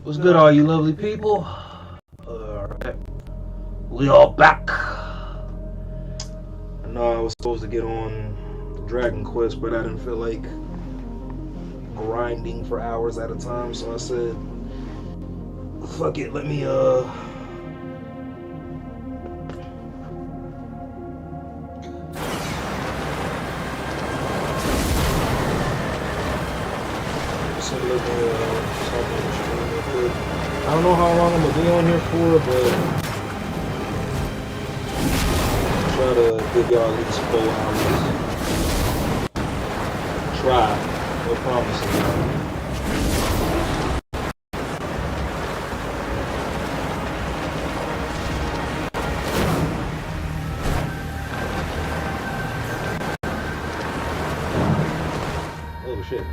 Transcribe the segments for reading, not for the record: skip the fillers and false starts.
What's good, all you lovely people? Alright. We all back. I know I was supposed to get on Dragon Quest, but I didn't feel like grinding for hours at a time, so I said, fuck it, let me I don't know how long I'm gonna be on here for, but I'll try to give y'all at least 4 hours. Try. No promises, y'all. Oh shit.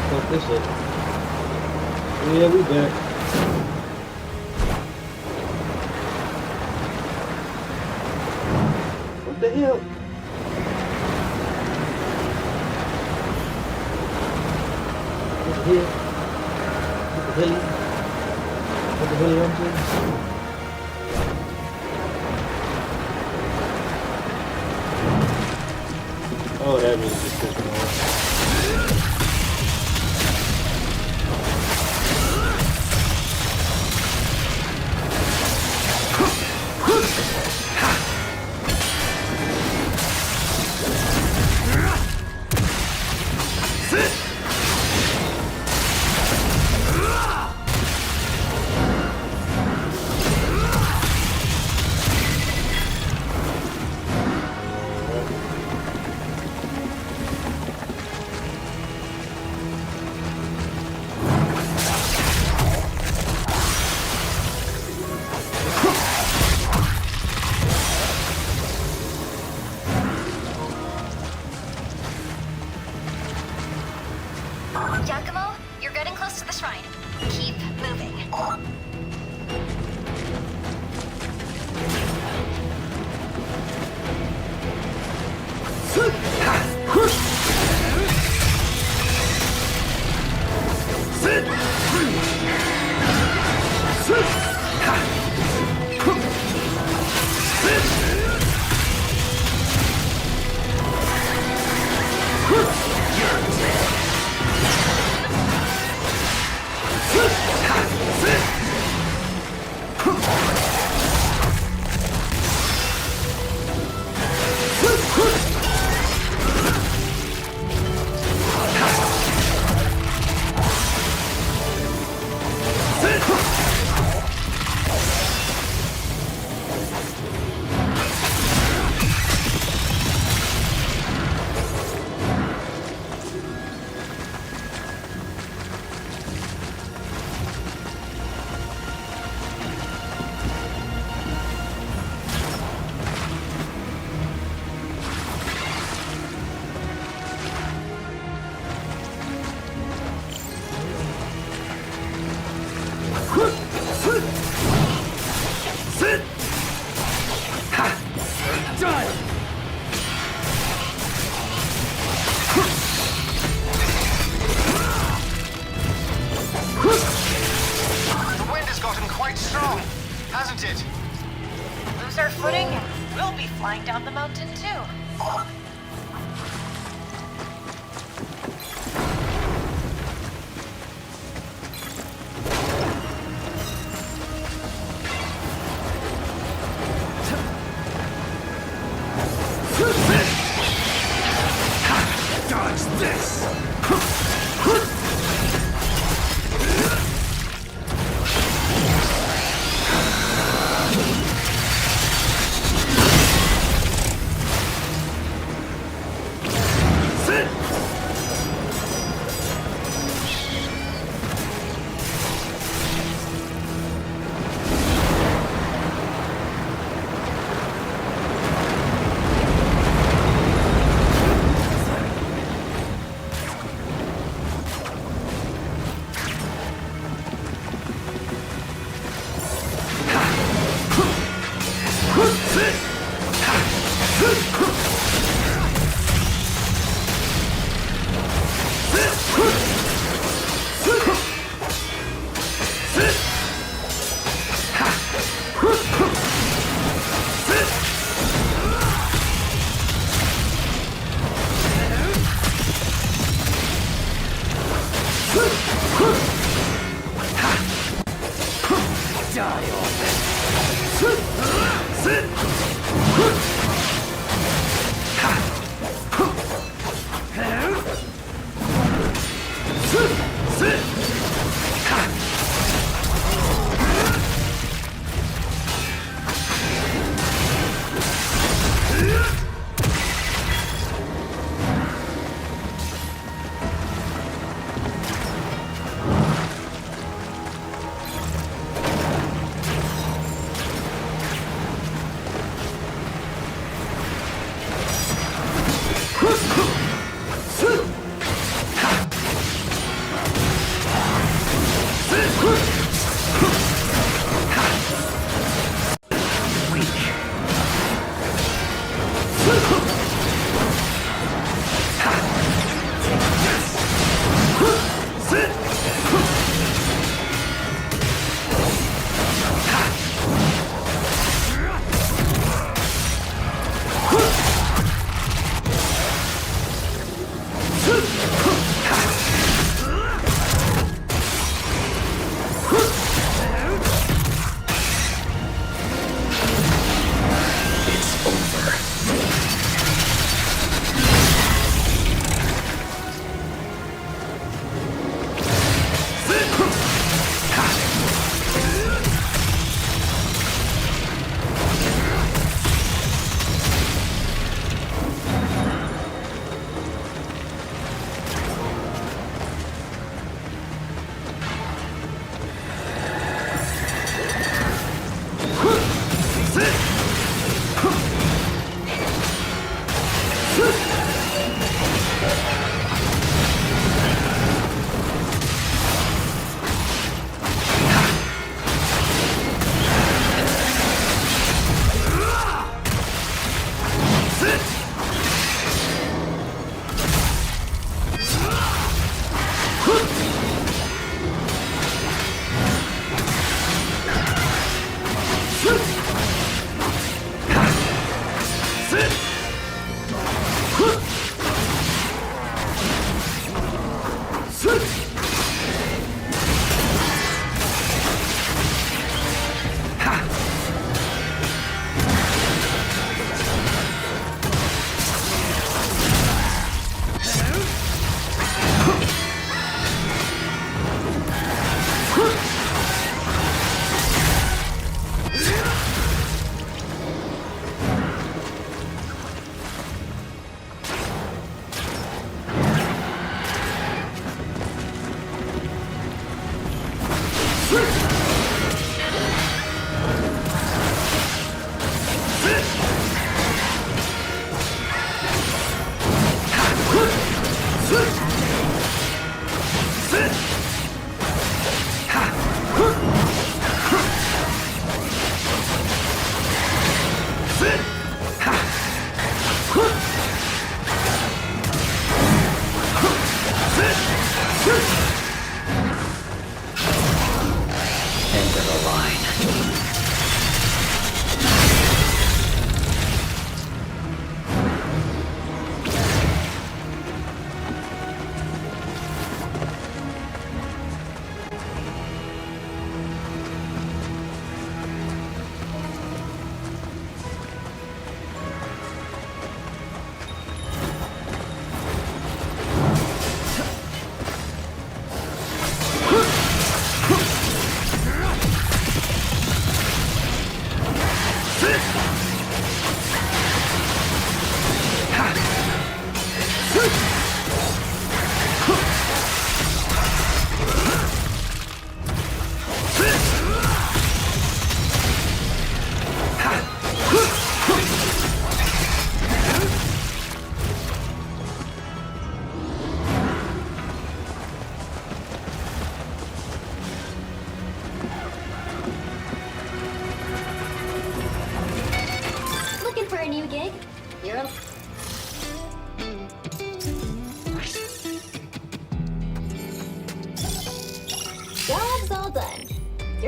Fuck this up. Yeah, we back. What the hell? What the hell? What the hell? What the hell I'm saying? Oh, that really just pissed me off. Giacomo, you're getting close to the shrine. Keep moving.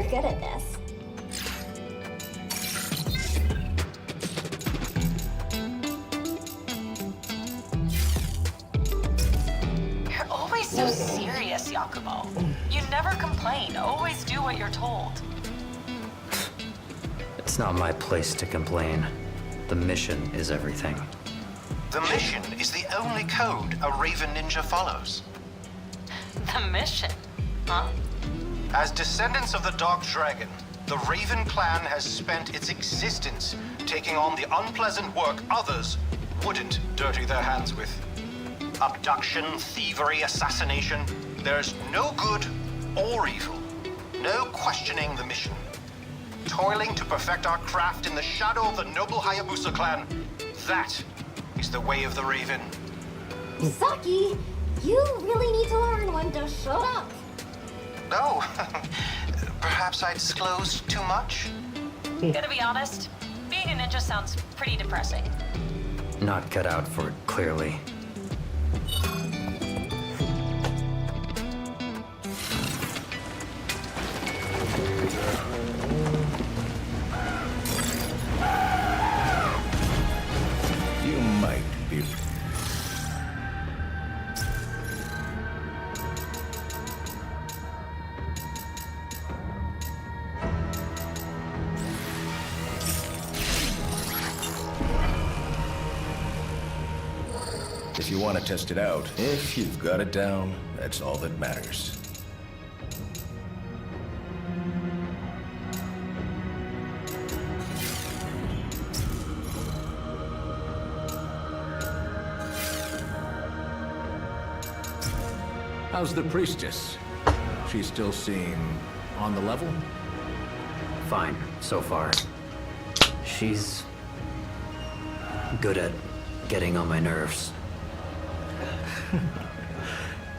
good at this. You're always so serious, Yakumo. You never complain. Always do what you're told. It's not my place to complain. The mission is everything. The mission is the only code a Raven Ninja follows. The mission? Huh? As descendants of the Dark Dragon, the Raven clan has spent its existence taking on the unpleasant work others wouldn't dirty their hands with. Abduction, thievery, assassination. There's no good or evil. No questioning the mission. Toiling to perfect our craft in the shadow of the noble Hayabusa clan. That is the way of the Raven. Saki, you really need to learn when to shut up. No, perhaps I disclosed too much? Gonna be honest, being a ninja sounds pretty depressing. Not cut out for it, clearly. You might be. If you want to test it out, if you've got it down, that's all that matters. How's the priestess? She still seem on the level? Fine, so far. She's good at getting on my nerves.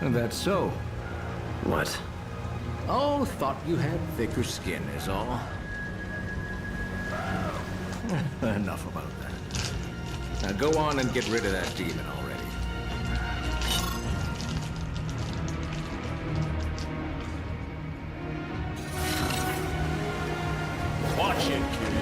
That's so. What? Oh, thought you had thicker skin is all. Enough about that. Now go on and get rid of that demon already. Watch it, kid.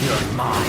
You're mine.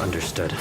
Understood.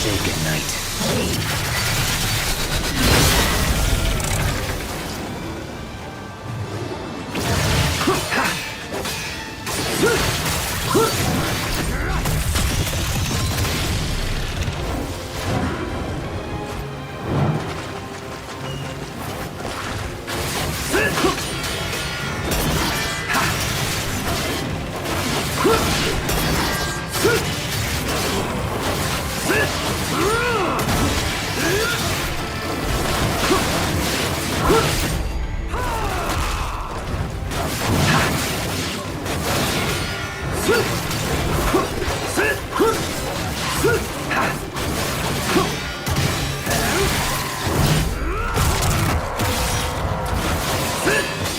Say goodnight.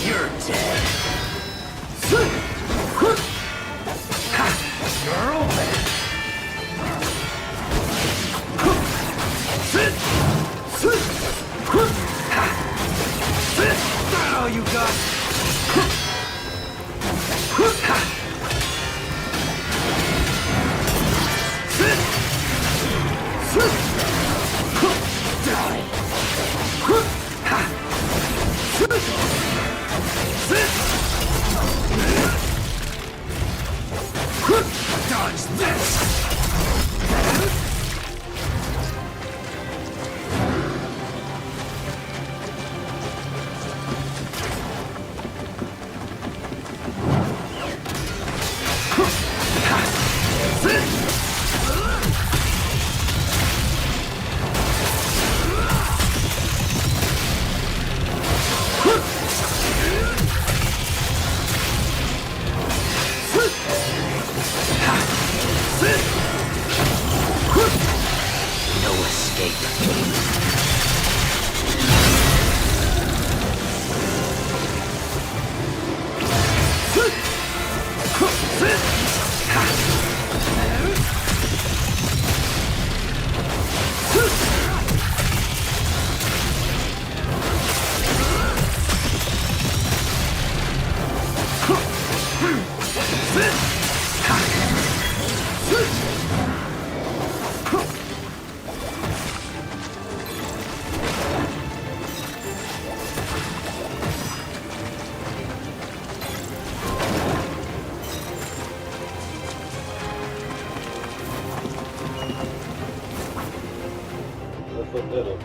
You're dead. You're open. That all you got? Dodge this! No escape. Let's look that up.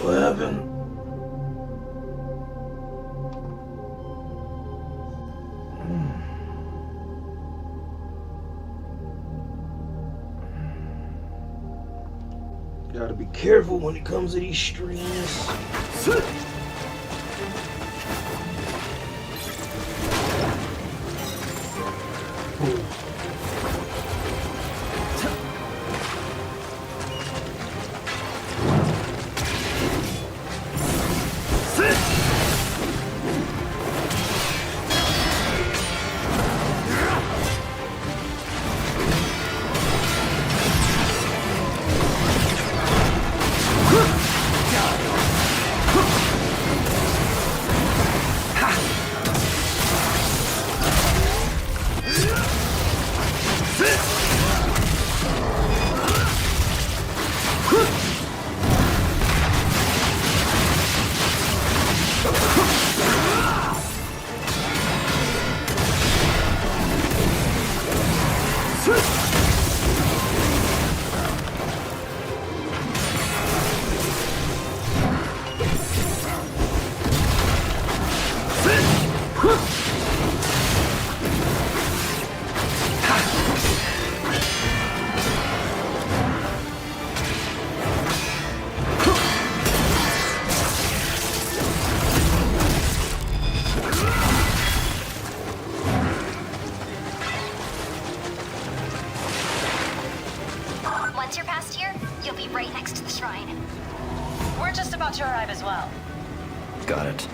What happened? Gotta be careful when it comes to these streams. Once you're past here, you'll be right next to the shrine. We're just about to arrive as well. Got it.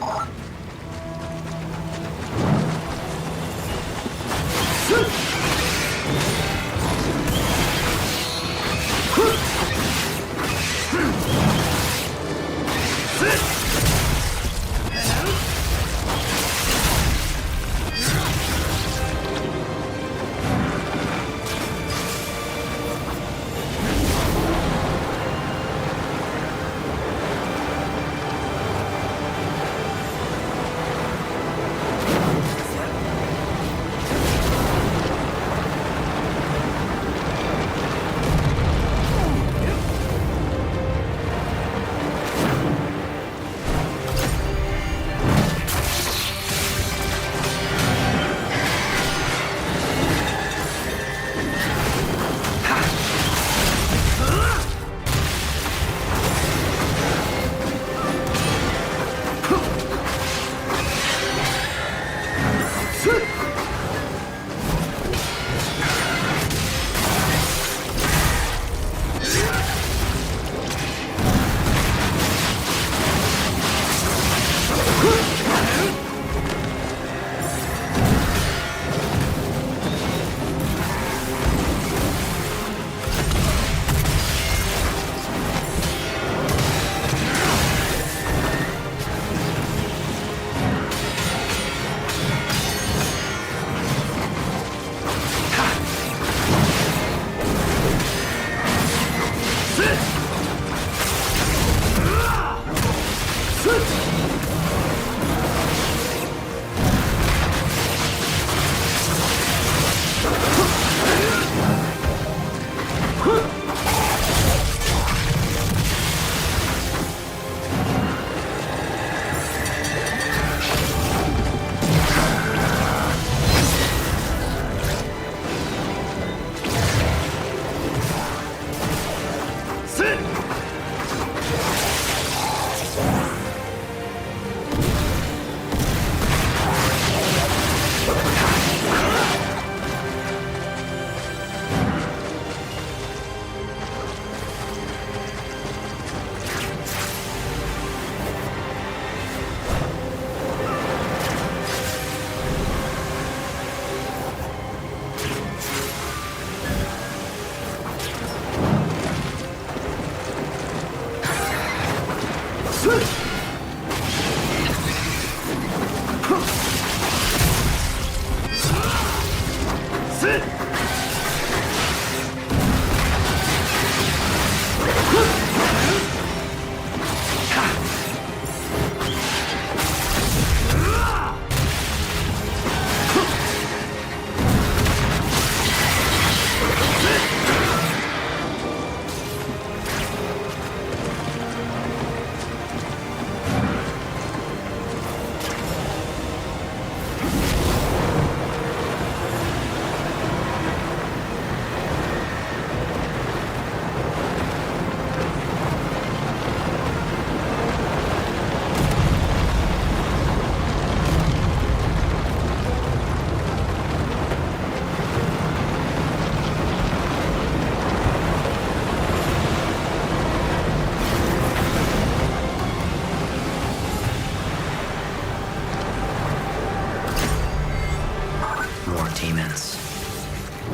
More demons.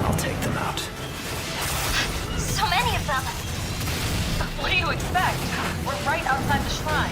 I'll take them out. So many of them. What do you expect? We're right outside the shrine.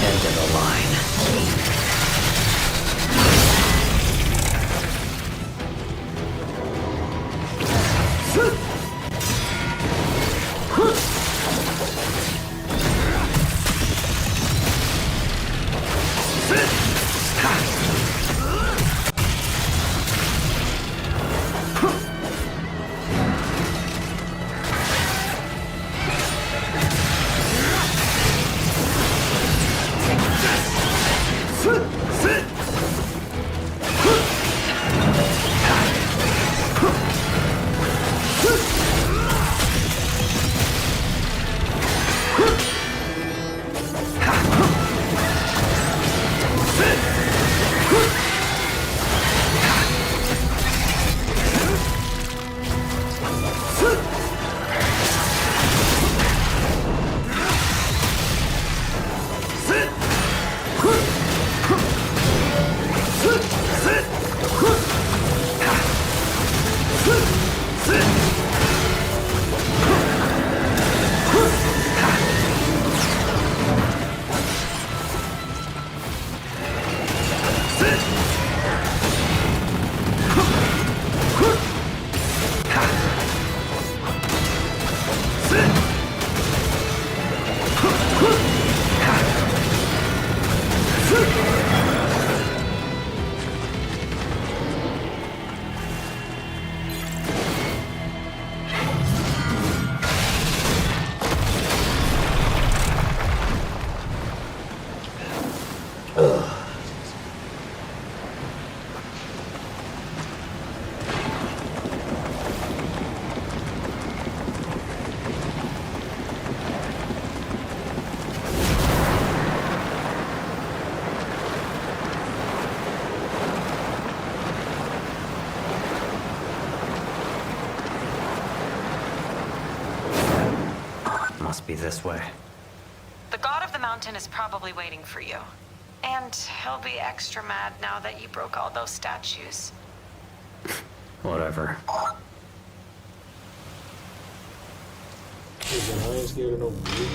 End of the line. Must be this way. The god of the mountain is probably waiting for you. And he'll be extra mad now that you broke all those statues. Whatever. Listen, I ain't scared of no blue.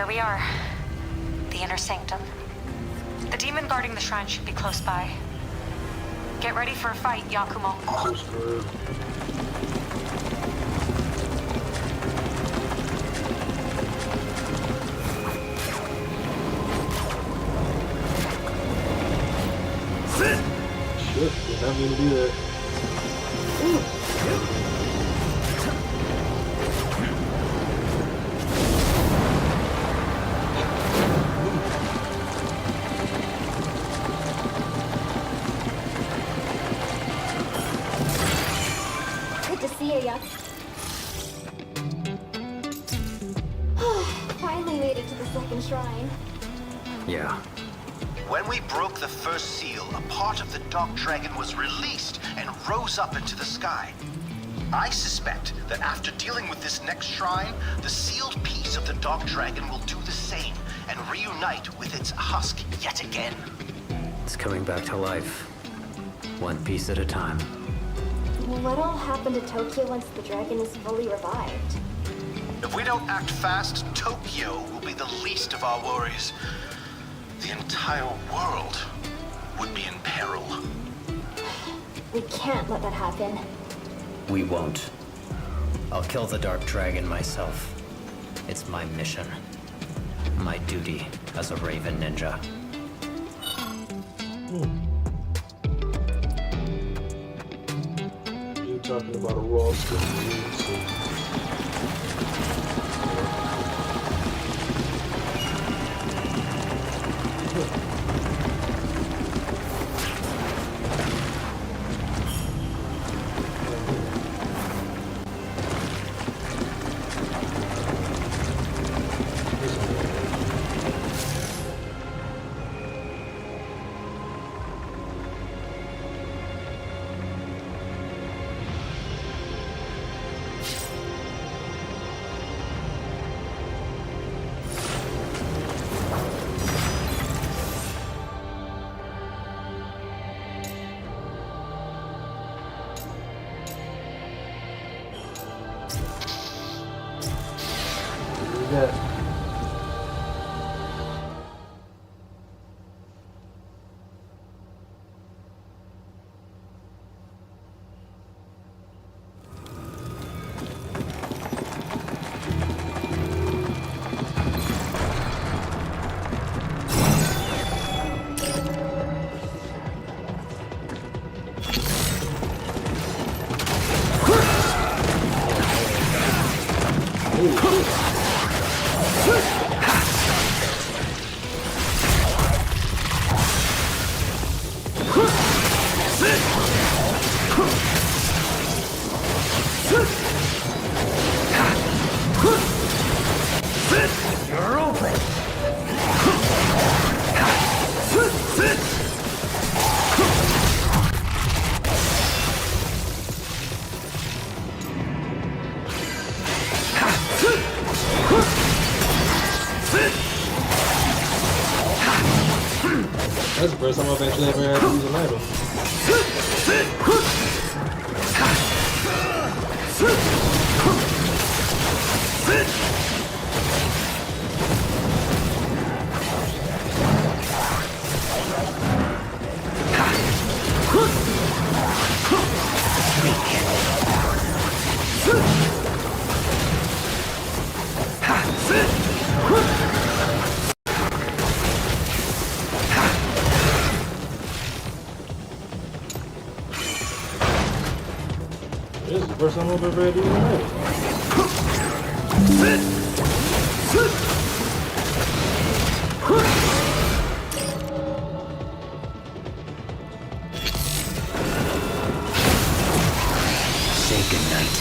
here we are. The inner sanctum. The demon guarding the shrine should be close by. Get ready for a fight, Yakumo. So screwed. Shit, did not mean to do that. Good to see you, Yak. Finally made it to the second shrine. Yeah. When we broke the first seal, a part of the Dark Dragon was released and rose up into the sky. I suspect that after dealing with this next shrine, the sealed piece of the Dark Dragon will do the same and reunite with its husk yet again. It's coming back to life. One piece at a time. What'll happen to Tokyo once the dragon is fully revived? If we don't act fast, Tokyo will be the least of our worries. The entire world would be in peril. We can't let that happen. We won't. I'll kill the Dark Dragon myself. It's my mission. My duty as a Raven Ninja. You talking about a raw skin? Yeah. That's the first time I've actually ever had to use an item. This is the first time I've ever had to use an item. Say goodnight.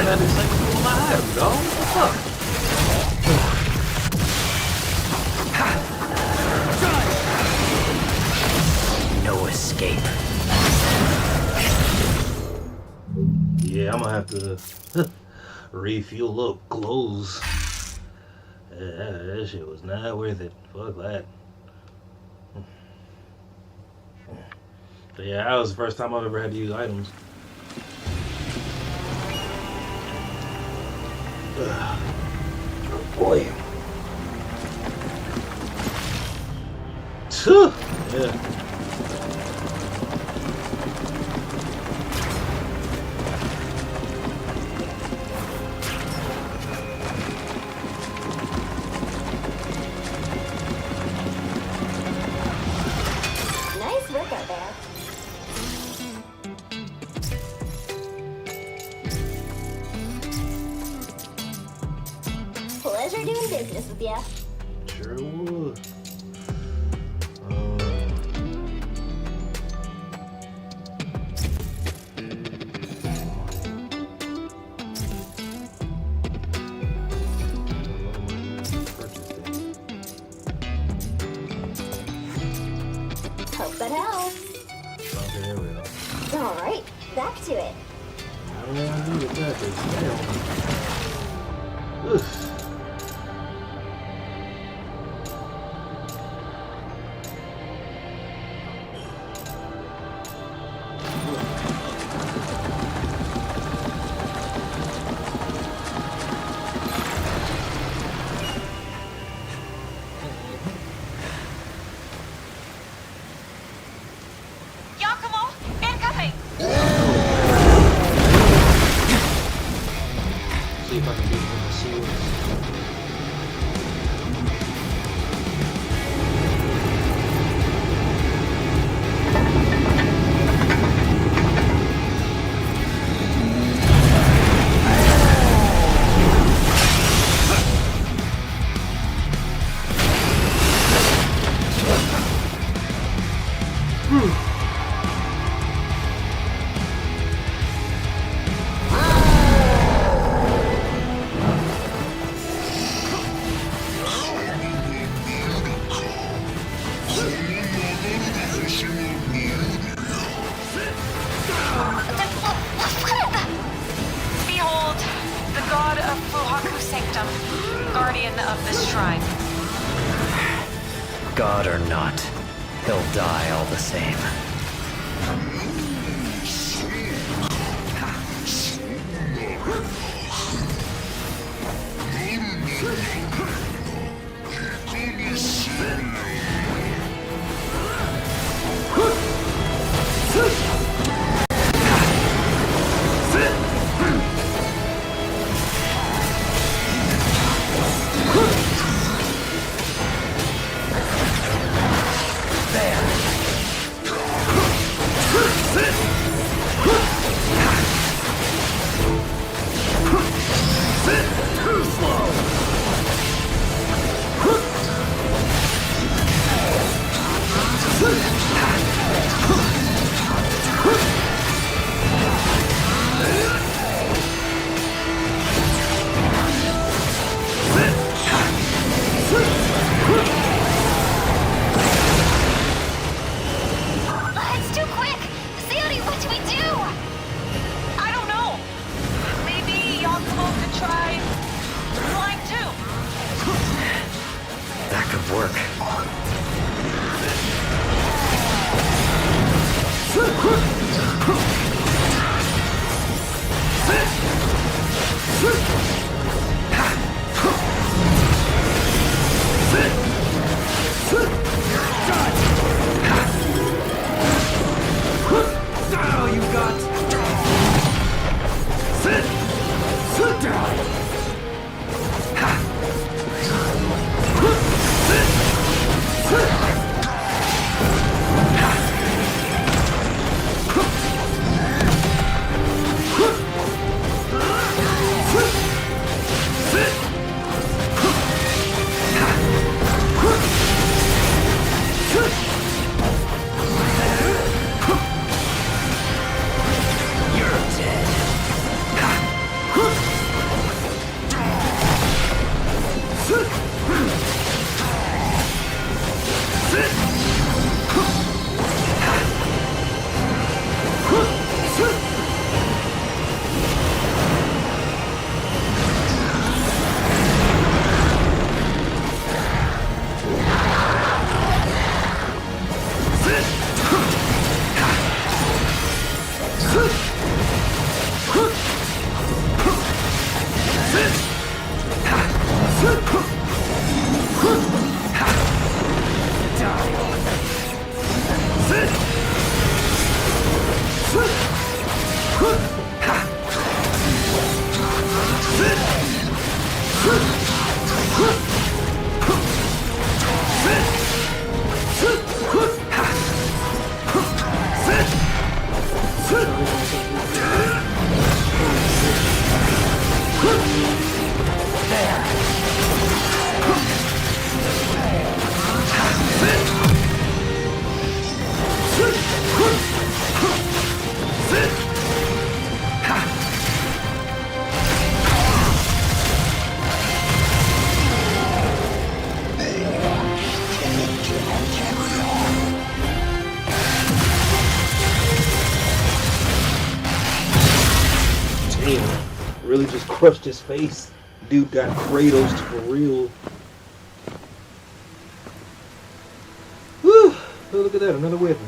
had the same tool I have, dog. What the fuck? No escape. Yeah, I'm gonna have to refuel up clothes. Yeah, that shit was not worth it. Fuck that. But yeah, that was the first time I've ever had to use items. Oh boy. Yeah. Nice work out there. Pleasure doing business with ya. Sure would. Hope that helps. Okay, there we go. All right, back to it. I don't want to do it that damn. Ugh. Yakumo, incoming! See if I can do it with the swords. Behold, the god of Fuhaku Sanctum, guardian of this shrine. God or not, he'll die all the same. It's too quick! Sayori, what do we do? I don't know. Maybe Yakumo could try flying too. That could work. Now you got. Sit down. Damn, really just crushed his face. Dude got Kratos for real. Whew! Oh, look at that, another weapon.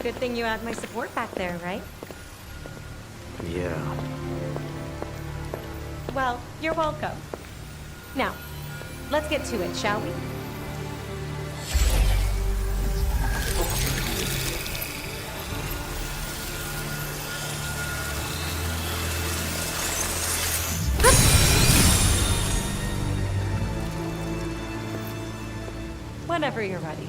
Good thing you had my support back there, right? Yeah. Well, you're welcome. Now, let's get to it, shall we? Whenever you're ready.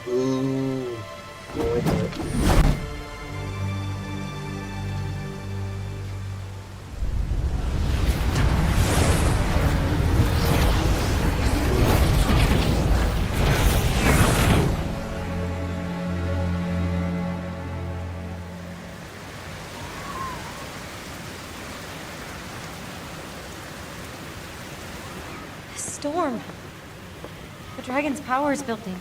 Ooh, don't like that. Storm. The dragon's power is building.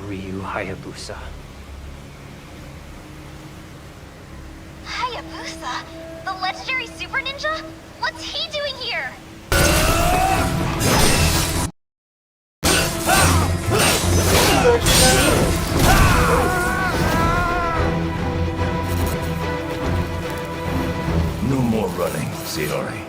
Ryu Hayabusa. Hayabusa? The legendary super ninja? What's he doing here? No more running, Sayori.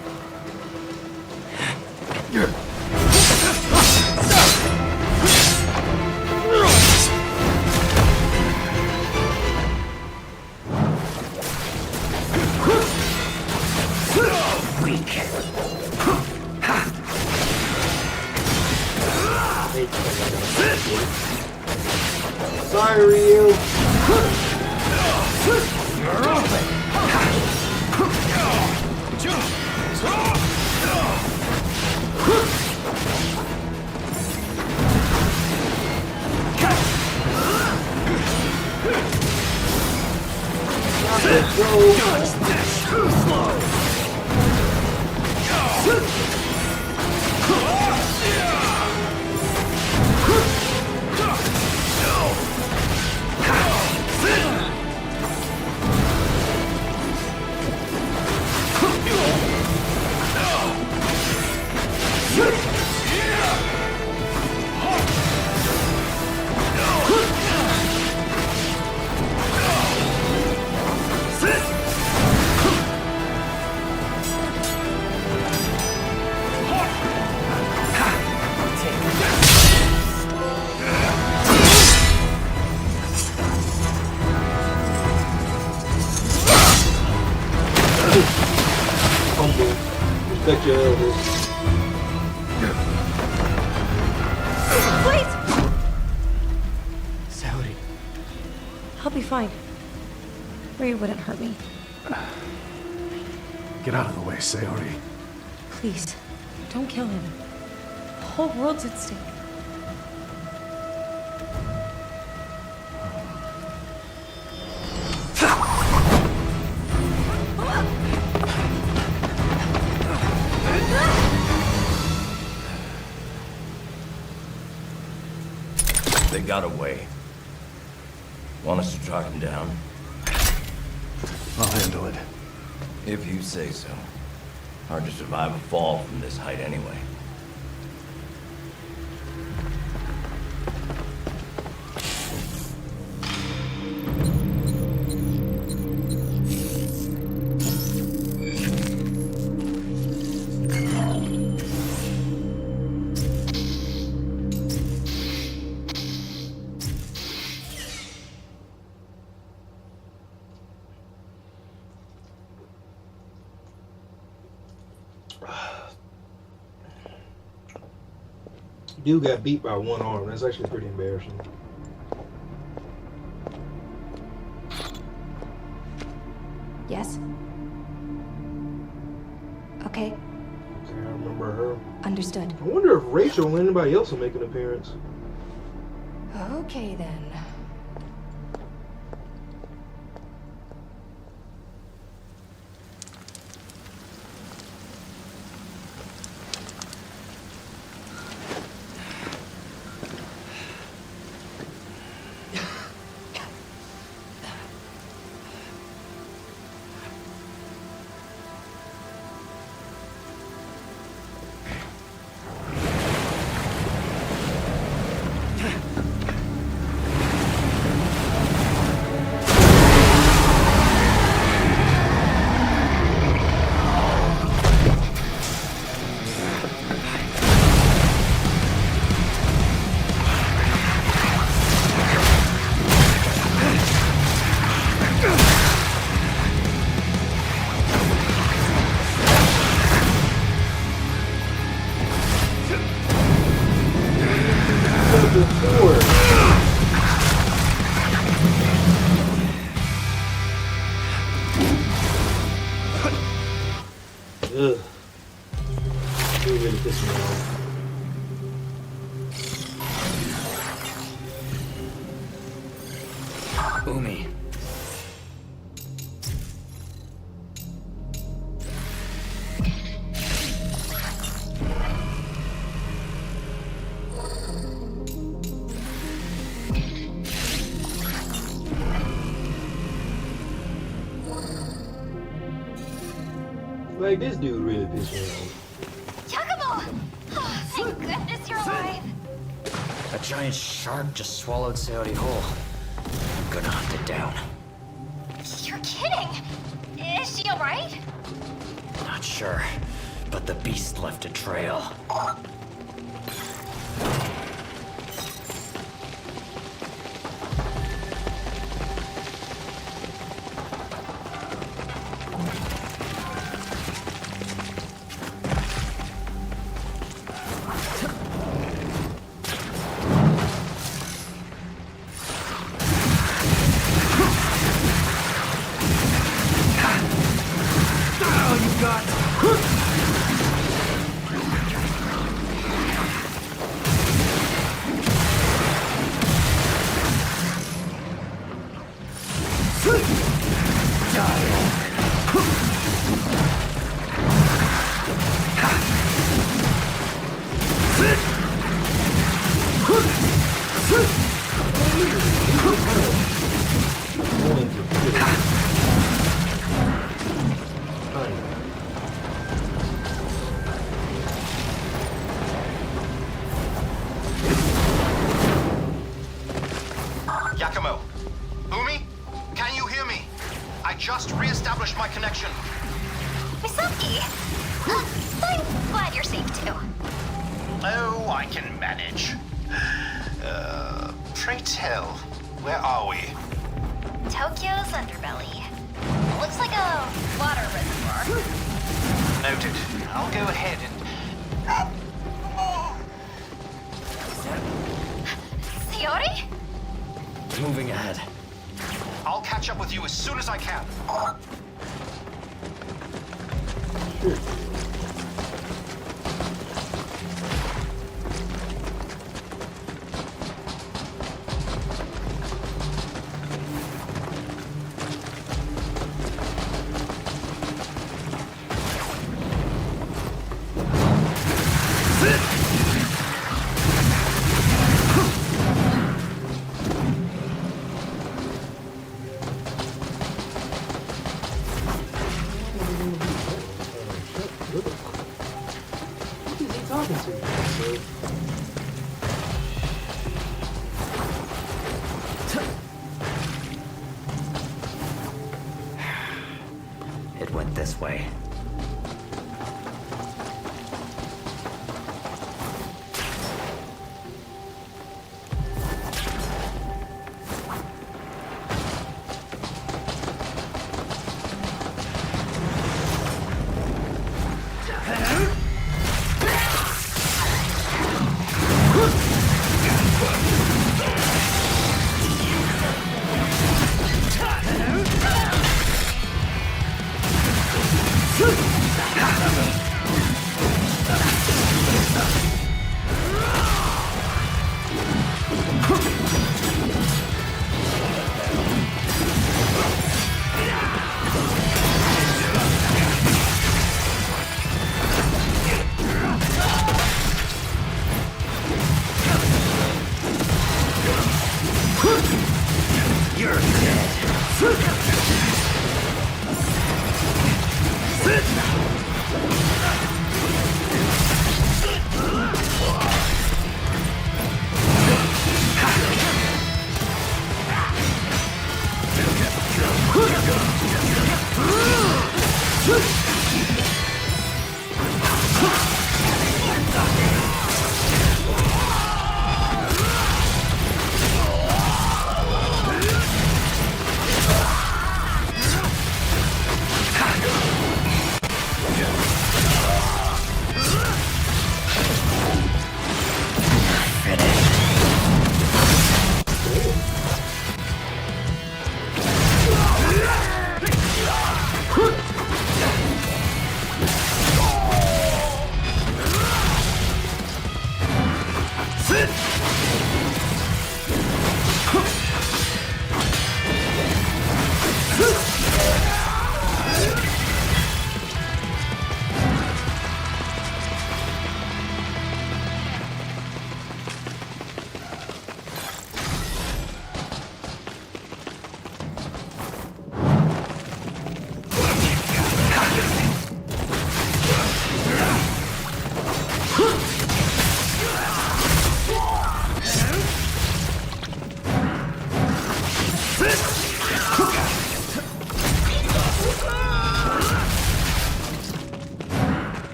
Sorry, Ryu. You're open. Let's go. Too slow. Humble. Respect your elders. Wait! Sayori. I'll be fine. Ryu wouldn't hurt me. Get out of the way, Sayori. Please, don't kill him. The whole world's at stake. They got away. Want us to track them down? I'll handle it. If you say so. Hard to survive a fall from this height anyway. Dude got beat by one arm. That's actually pretty embarrassing. Yes? Okay, Okay, I remember her. understood. I wonder if Rachel or anybody else will make an appearance. Okay then. Ugh. It really pissed me off. Umi. Like, this dude really pissed me off. Yakumo! Oh, thank goodness you're alive. A giant shark just swallowed Sayori whole. I'm gonna hunt it down. You're kidding. Is she alright? Not sure, but the beast left a trail. Yakumo. Umi? Can you hear me? I just re-established my connection. Misaki! I'm glad you're safe too. Oh, I can manage. Pray tell, where are we? Tokyo's underbelly. Looks like a water reservoir. Noted. I'll go ahead and... Sayori? Moving ahead. I'll catch up with you as soon as I can. episode. It went this way.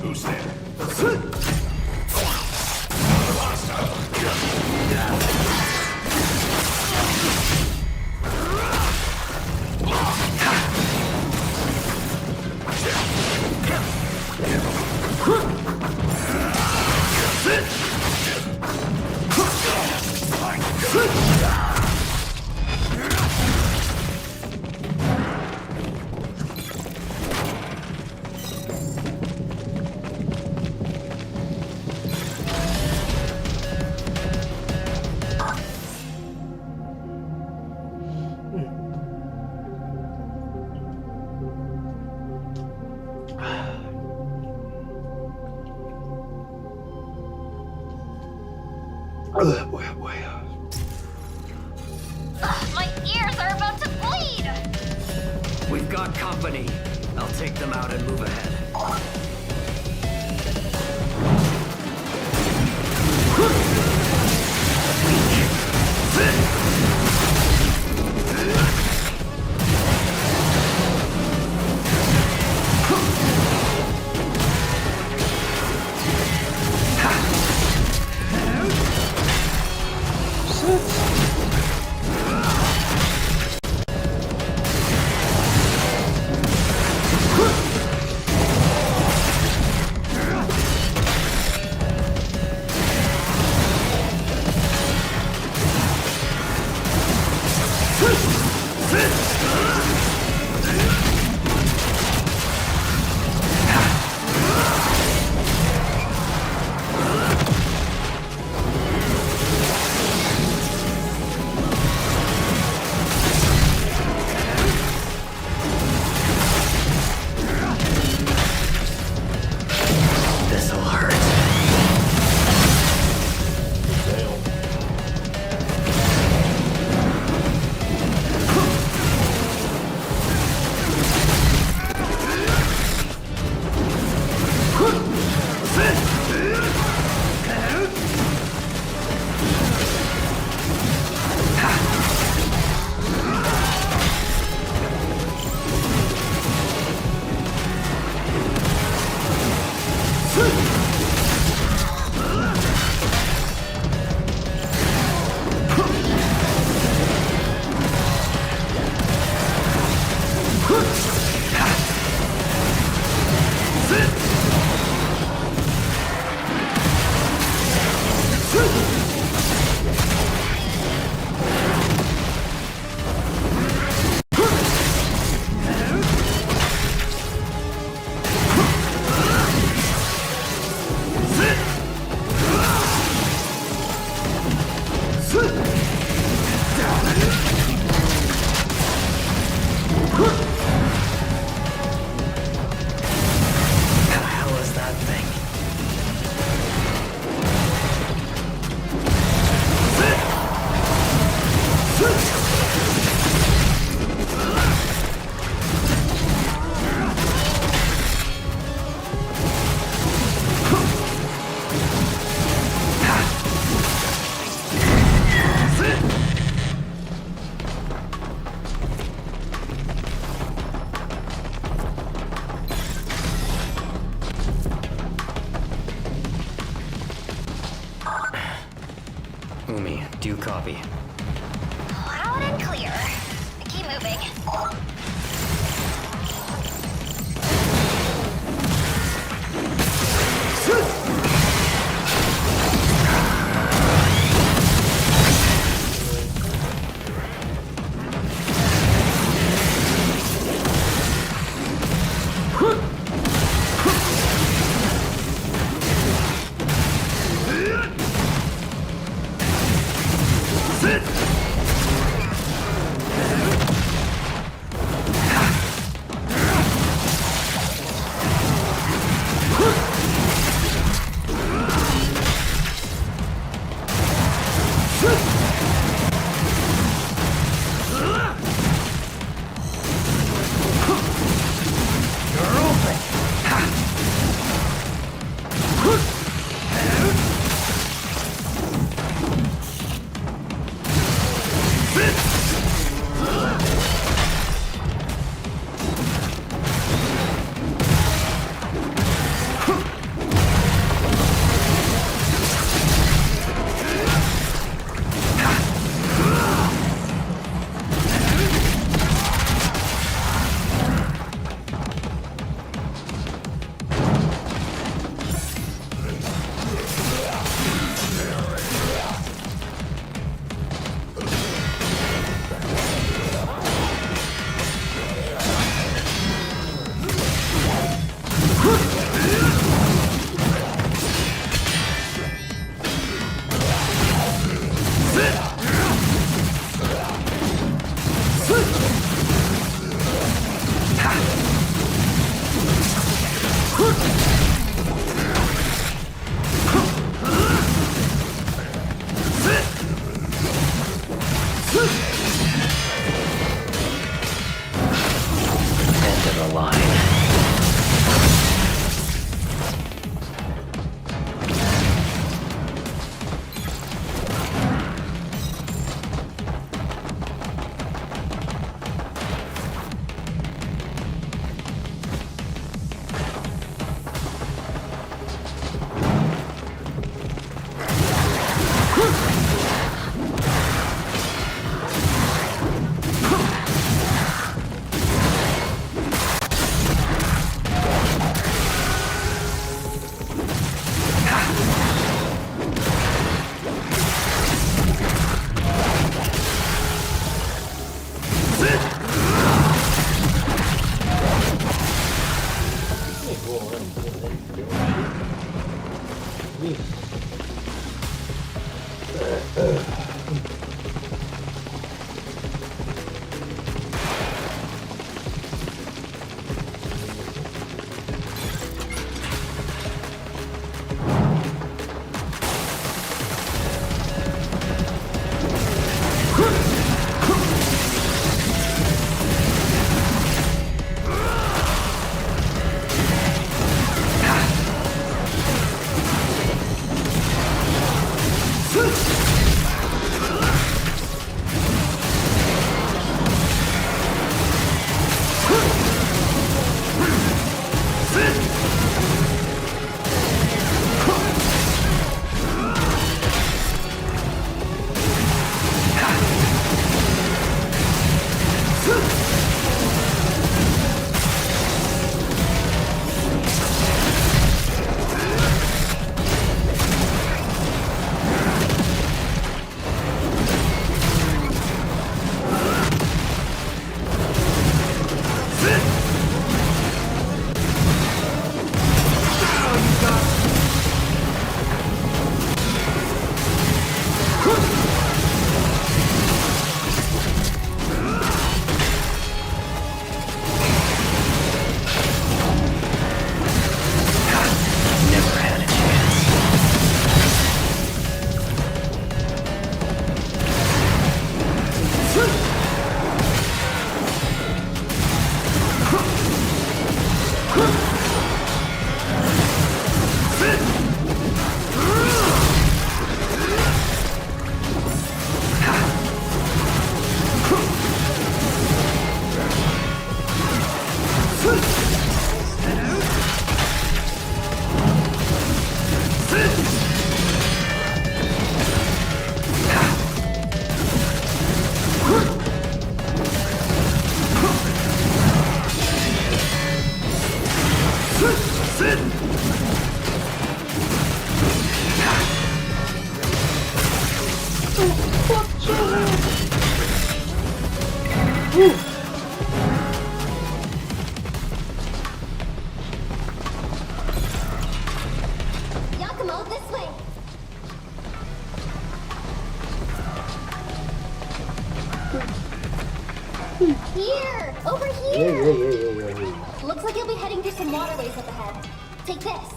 Who's there? Boy. My ears are about to bleed! We've got company. I'll take them out and move ahead. copy. Loud and clear. Keep moving. End of the line. Yakumo, this way. Here! Over here! Yeah. Looks like you'll be heading through some waterways up ahead. Take this.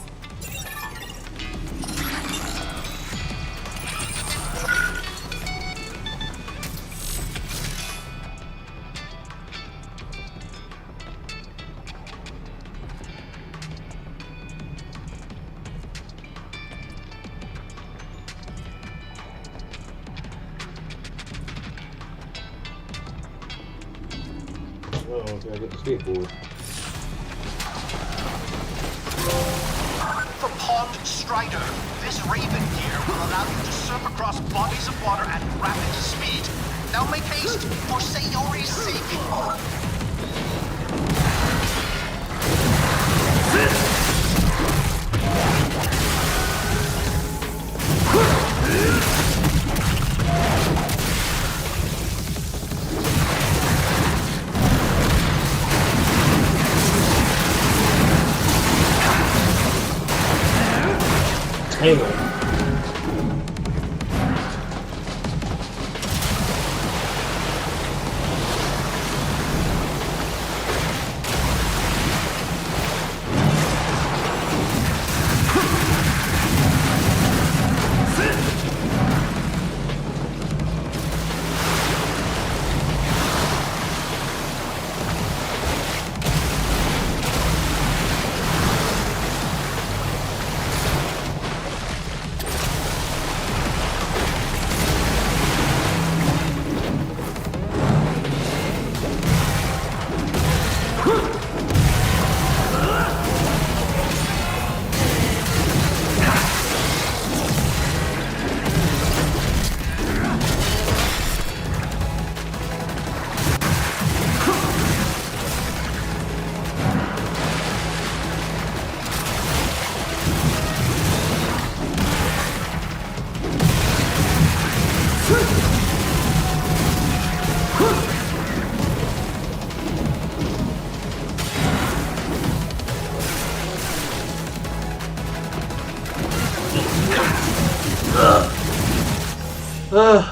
Oh, okay, I get the skateboard. For Pond Strider, this Raven gear will allow you to surf across bodies of water at rapid speed. Now make haste, for Sayori's sake. Hang on.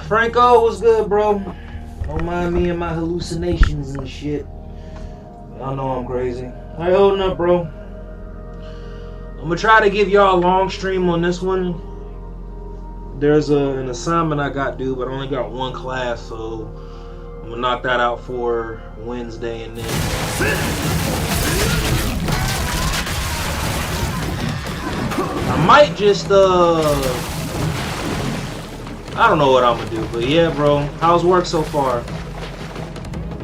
Franco, what's good, bro? Don't mind me and my hallucinations and shit. Y'all know I'm crazy. How you holding up, bro? I'm gonna try to give y'all a long stream on this one. There's an assignment I got due, but I only got one class, so I'm gonna knock that out for Wednesday, and then I might just I don't know what I'm gonna do, but yeah, bro. How's work so far?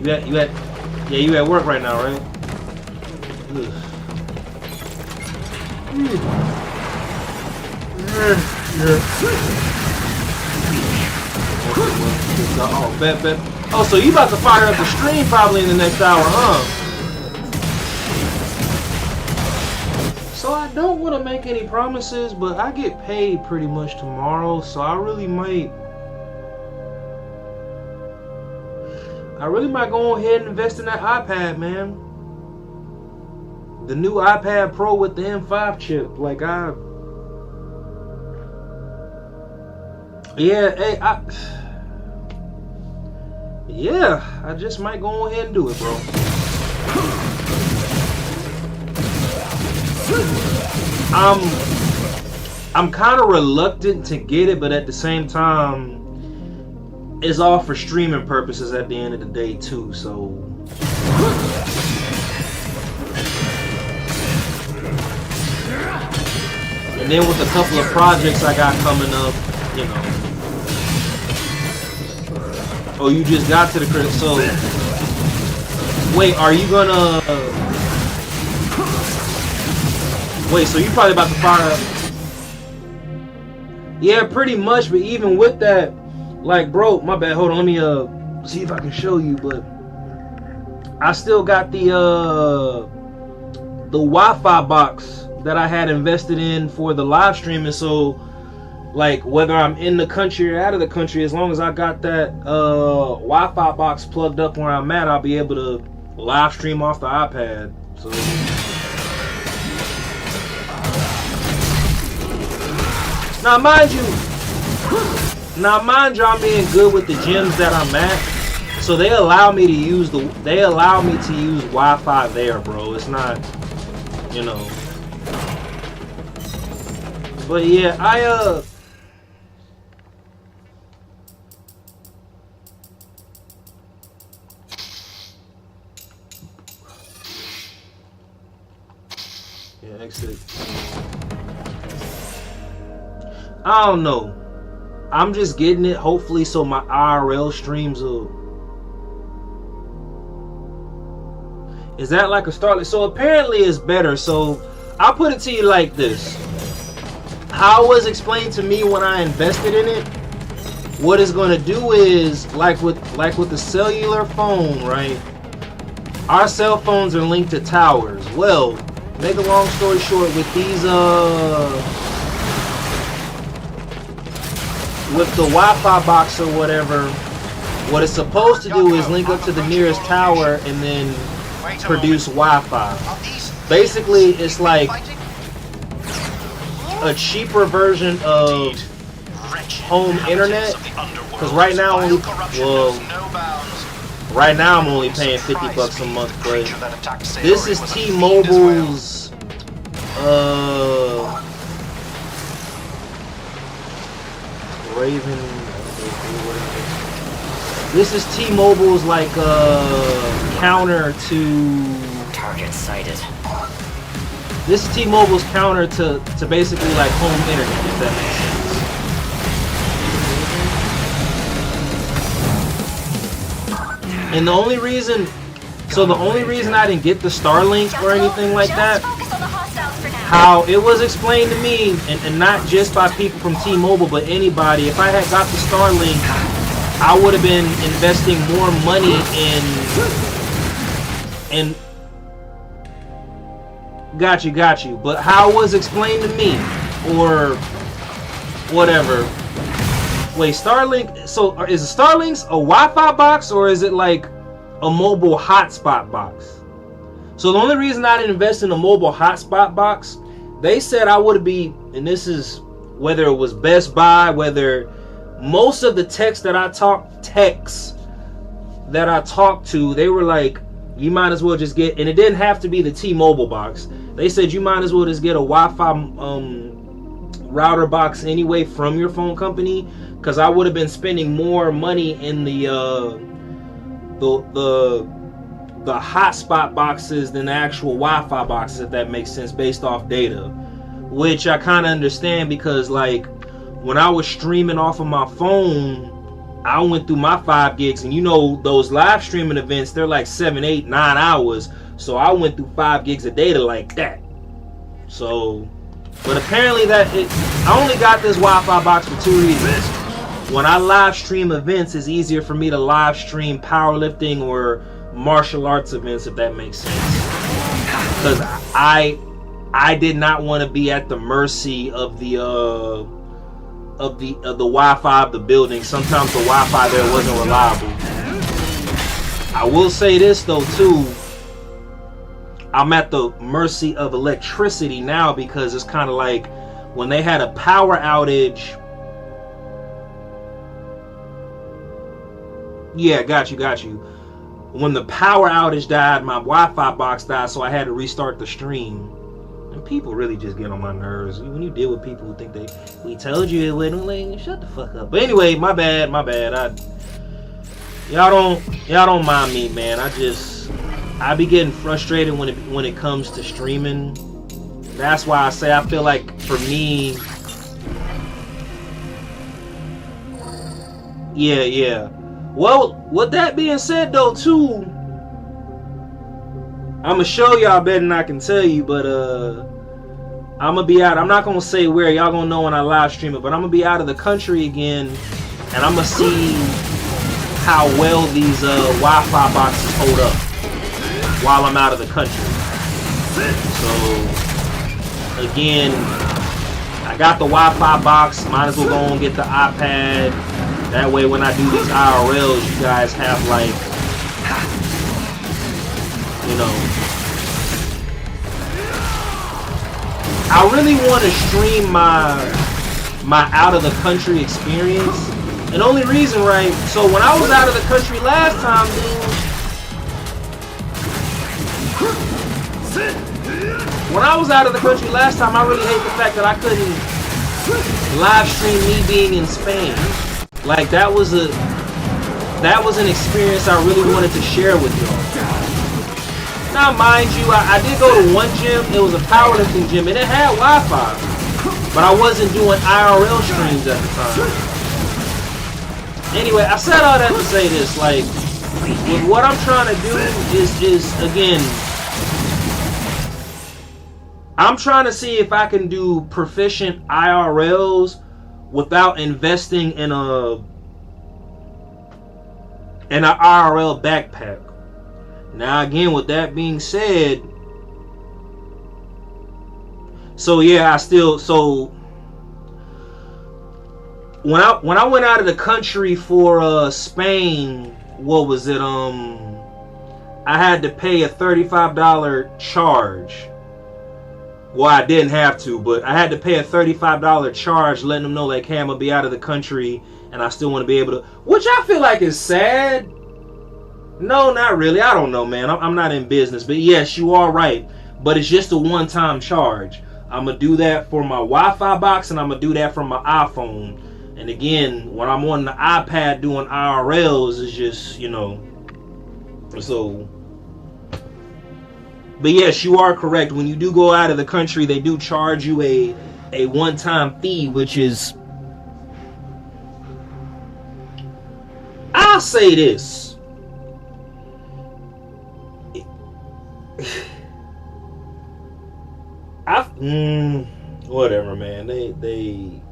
You at work right now, right? Ugh. Oh, bet. Oh, so you about to fire up the stream probably in the next hour, huh? So I don't want to make any promises, but I get paid pretty much tomorrow, so I really might go ahead and invest in that iPad, man. The new iPad Pro with the M5 chip. I just might go ahead and do it, bro. I'm kind of reluctant to get it, but at the same time, it's all for streaming purposes at the end of the day too. So, and then with a couple of projects I got coming up, you know. Oh, you just got to the crib. So, wait, are you gonna? Wait, so you probably about to fire up? Yeah, pretty much. But even with that, like, bro, my bad. Hold on, let me see if I can show you. But I still got the Wi-Fi box that I had invested in for the live streaming. So, like whether I'm in the country or out of the country, as long as I got that Wi-Fi box plugged up where I'm at, I'll be able to live stream off the iPad. So now mind you, I'm being good with the gyms that I'm at, so they allow me to use Wi-Fi there, bro. It's not, you know. But yeah, exit. I don't know. I'm just getting it, hopefully, so my IRL streams will. Is that like a Starlink? So apparently it's better. So I'll put it to you like this. How it was explained to me when I invested in it, what it's going to do is, like with the cellular phone, right? Our cell phones are linked to towers. Well, make a long story short, with these with the Wi-Fi box or whatever, what it's supposed to do is link up to the nearest tower and then produce Wi-Fi. Basically, it's like a cheaper version of home internet, because right now I'm only paying $50 a month, but this is T-Mobile's Raven. This is T-Mobile's like counter to target sighted. This is T-Mobile's counter to basically like home internet, if that makes sense. And the only reason I didn't get the Starlink or anything like that, how it was explained to me, and not just by people from T-Mobile, but anybody, if I had got the Starlink, I would have been investing more money in got you. But how it was explained to me, or whatever. Wait, Starlink, so is Starlink's a Wi-Fi box, or is it like a mobile hotspot box? So the only reason I didn't invest in a mobile hotspot box, they said I would be, and this is whether it was Best Buy, whether most of the techs that I talked to, they were like, you might as well just get, and it didn't have to be the T-Mobile box. They said you might as well just get a Wi-Fi router box anyway from your phone company, because I would have been spending more money in the hotspot boxes than the actual Wi-Fi boxes, if that makes sense, based off data. Which I kind of understand, because like when I was streaming off of my phone, I went through my 5 gigs, and you know those live streaming events, they're like 7, 8, 9 hours. So I went through 5 gigs of data like that. So, but apparently I only got this Wi-Fi box for 2 reasons. When I live stream events, it's easier for me to live stream powerlifting or martial arts events, if that makes sense. Because I did not want to be at the mercy of the Wi-Fi of the building. Sometimes the Wi-Fi there wasn't reliable. I will say this though too, I'm at the mercy of electricity now, because it's kind of like when they had a power outage. Yeah, got you. When the power outage died, my Wi-Fi box died, so I had to restart the stream. And people really just get on my nerves when you deal with people who think we told you it wouldn't. Like, shut the fuck up. But anyway, my bad. Y'all don't mind me, man. I be getting frustrated when it comes to streaming. That's why I say I feel like for me, yeah. Well, with that being said though too, I'ma show y'all better than I can tell you, but I'ma be out. I'm not gonna say where, y'all gonna know when I live stream it, but I'm gonna be out of the country again, and I'm gonna see how well these Wi-Fi boxes hold up while I'm out of the country. So again, I I got the Wi-Fi box. Might as well go and get the iPad. That way, when I do these IRLs, you guys have like, you know. I really want to stream my out of the country experience. And only reason, right? So when I was out of the country last time, dude. When I was out of the country last time, I really hate the fact that I couldn't live stream me being in Spain. Like that was an experience I really wanted to share with y'all. Now, mind you, I did go to one gym. It was a powerlifting gym, and it had Wi-Fi, but I wasn't doing IRL streams at the time. Anyway, I said all that to say this. Like, with what I'm trying to do is again, I'm trying to see if I can do proficient IRLs without investing in an IRL backpack. Now again, with that being said, so yeah, when I went out of the country for Spain, what was it? I had to pay a $35 charge. Well, I didn't have to, but I had to pay a $35 charge, letting them know like, hey, I'm gonna be out of the country, and I still want to be able to, which I feel like is sad. No, not really. I don't know, man. I'm not in business, but yes, you are right. But it's just a one-time charge. I'm gonna do that for my Wi-Fi box, and I'm gonna do that for my iPhone. And again, when I'm on the iPad doing IRLs, it's just, you know, so. But yes, you are correct. When you do go out of the country, they do charge you a one-time fee, which is, I'll say this. Whatever, man. They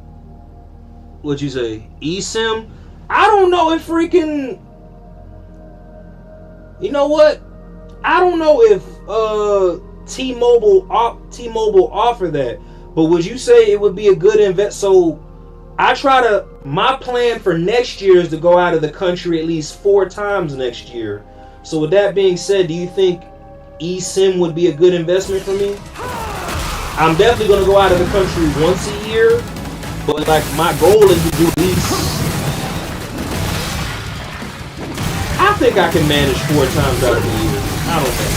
what'd you say? eSIM? I don't know if freaking, you know what? I don't know if T-Mobile offer that, but would you say it would be a good invest? So my plan for next year is to go out of the country at least 4 times next year. So with that being said, do you think eSIM would be a good investment for me? I'm definitely going to go out of the country once a year, but like my goal is to do at least, I think I can manage 4 times out of the year. I don't think.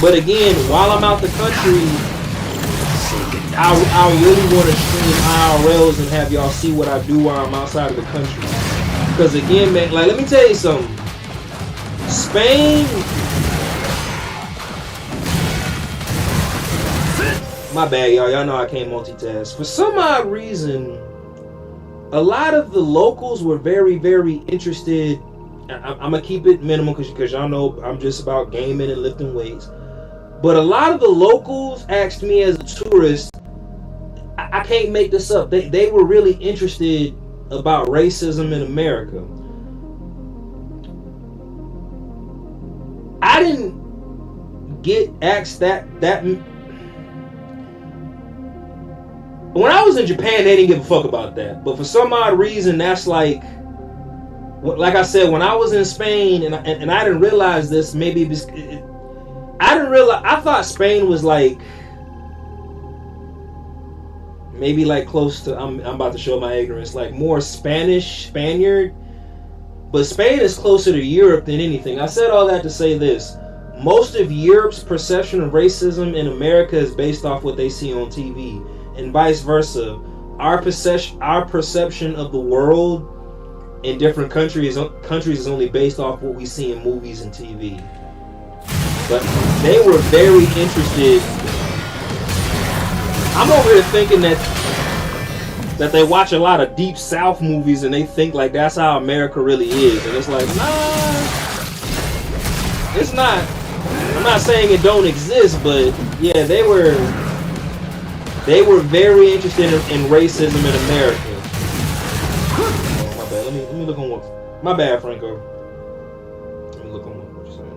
But again, while I'm out the country, I really want to stream IRLs and have y'all see what I do while I'm outside of the country. Because again, man, like, let me tell you something. Spain, my bad, y'all. Y'all know I can't multitask. For some odd reason, a lot of the locals were very, very interested. I'm gonna keep it minimal because y'all know I'm just about gaming and lifting weights. But a lot of the locals asked me as a tourist, I can't make this up, they were really interested about racism in America. I didn't get asked that when I was in Japan, they didn't give a fuck about that. But for some odd reason, that's like I said, when I was in Spain, and I didn't realize this, maybe I didn't realize, I thought Spain was like, maybe like close to, I'm about to show my ignorance, like more Spaniard. But Spain is closer to Europe than anything. I said all that to say this. Most of Europe's perception of racism in America is based off what they see on TV. And vice versa. Our perception of the world in different countries is only based off what we see in movies and TV. But they were very interested. I'm over here thinking that they watch a lot of Deep South movies and they think like that's how America really is. And it's like, nah, it's not. I'm not saying it don't exist, but yeah, they were very interested in racism in America. Oh, my bad. Let me look on what. My bad, Franco. Let me look on what you're saying.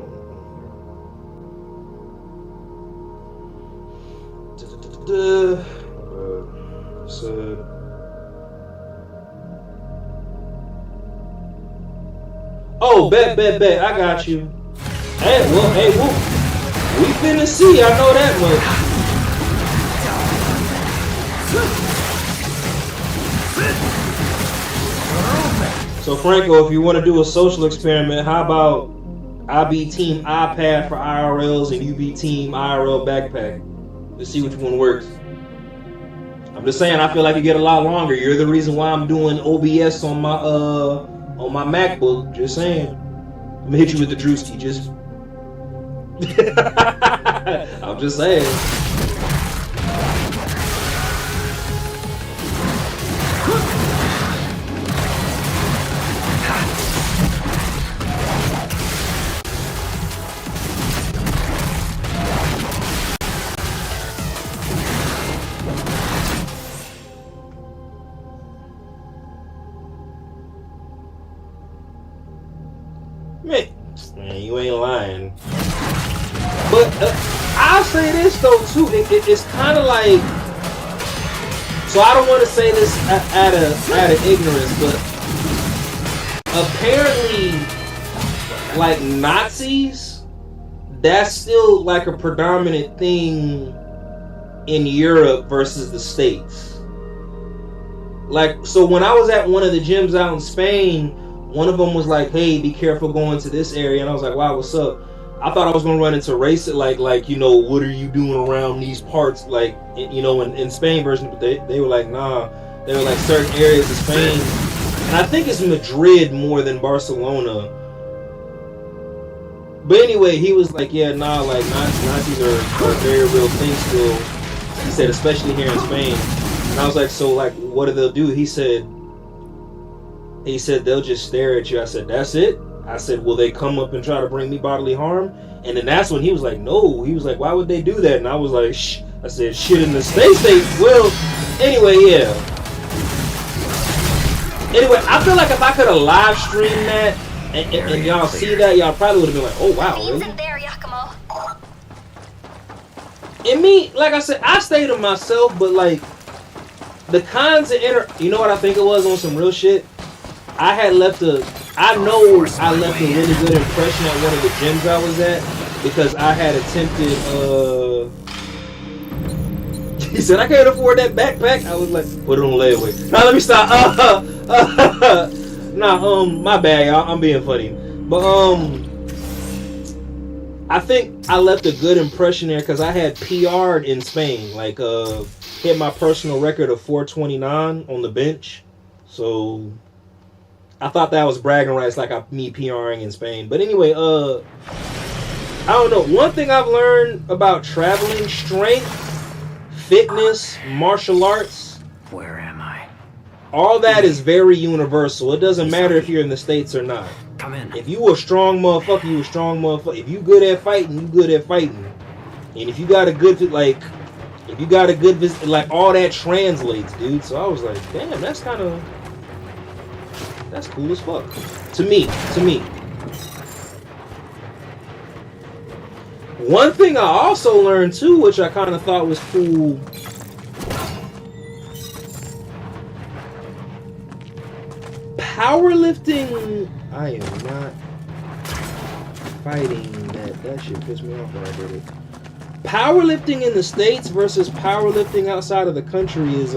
said. Oh, bet. I got you. Hey, whoop. We finna see. I know that much. So, Franco, if you want to do a social experiment, how about I be Team iPad for IRLs and you be Team IRL backpack? Let's see which one works. I'm just saying, I feel like you get a lot longer. You're the reason why I'm doing OBS on my MacBook. Just saying. I'm gonna hit you with the Drewski. Just. I'm just saying. Man, you ain't lying. But I'll say this though too. It's kind of like. So I don't want to say this out of ignorance, but apparently, like Nazis, that's still like a predominant thing in Europe versus the States. Like, so when I was at one of the gyms out in Spain. One of them was like, "Hey, be careful going to this area," and I was like, "Wow, what's up?" I thought I was gonna run into racist, like you know, what are you doing around these parts, like you know, in Spain version. But they were like, nah, they were like certain areas of Spain, and I think it's Madrid more than Barcelona. But anyway, he was like, "Yeah, nah, like Nazis are a very real thing still." He said, especially here in Spain, and I was like, "So like, what do they do?" He said, they'll just stare at you. I said, that's it? I said, will they come up and try to bring me bodily harm? And then that's when he was like, no. He was like, why would they do that? And I was like, shh. I said, shit, in the States, well, anyway, yeah. Anyway, I feel like if I could have live streamed that, and y'all see that, y'all probably would have been like, oh, wow, really? And me, like I said, I stay to myself, but like, the kinds of you know what I think it was on some real shit? I left a really good impression at one of the gyms I was at because I had attempted, he said, I can't afford that backpack. I was like, put it on layaway. Now let me stop. My bad, y'all. I'm being funny. But, I think I left a good impression there because I had PR'd in Spain. Like, hit my personal record of 429 on the bench. So I thought that was bragging rights, like me PRing in Spain. But anyway, I don't know. One thing I've learned about traveling: strength, fitness, martial arts. Where am I? All that is very universal. It doesn't matter if you're in the States or not. Come in. If you a strong motherfucker, you a strong motherfucker. If you good at fighting, you good at fighting. And if you got a good like all that translates, dude. So I was like, damn, that's cool as fuck. To me. One thing I also learned too, which I kind of thought was cool. Powerlifting, I am not fighting that shit pissed me off when I did it. Powerlifting in the States versus powerlifting outside of the country is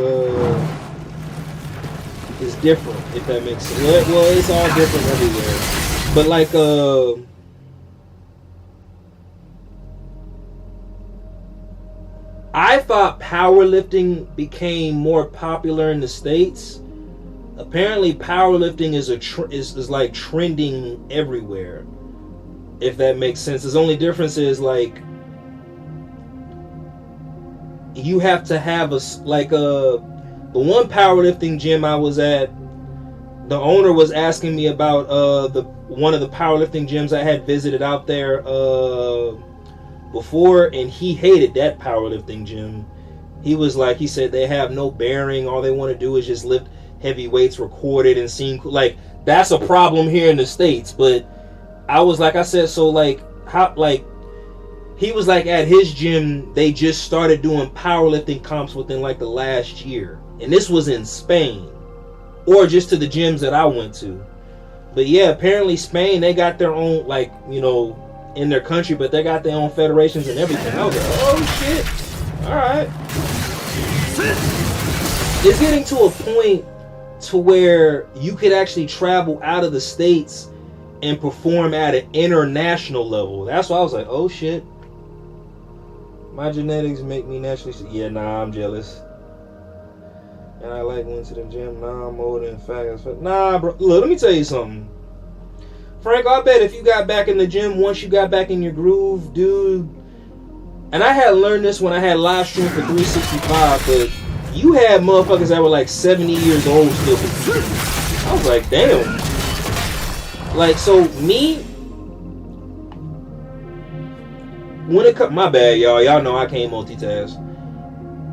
different, if that makes sense. Well, it's all different everywhere. But like I thought powerlifting became more popular in the States. Apparently powerlifting is like trending everywhere, if that makes sense. The only difference is like you have to have the one powerlifting gym I was at, the owner was asking me about one of the powerlifting gyms I had visited out there before, and he hated that powerlifting gym. He said they have no bearing, all they want to do is just lift heavy weights, recorded and seem like that's a problem here in the States. But I was like, I said, so like how, like he was like, at his gym they just started doing powerlifting comps within like the last year. And this was in Spain. Or just to the gyms that I went to. But yeah, apparently Spain, they got their own, like, you know, in their country, but they got their own federations and everything. I was like, oh shit. Alright. It's getting to a point to where you could actually travel out of the States and perform at an international level. That's why I was like, oh shit. My genetics make me naturally... Yeah, nah, I'm jealous. And I like going to the gym. Nah, I'm older and fat. Nah, bro. Look, let me tell you something. Frank, I bet if you got back in the gym, once you got back in your groove, dude. And I had learned this when I had live stream for 365, but you had motherfuckers that were like 70 years old still. I was like, damn. Like, so me, when it comes, my bad, y'all know I can't multitask.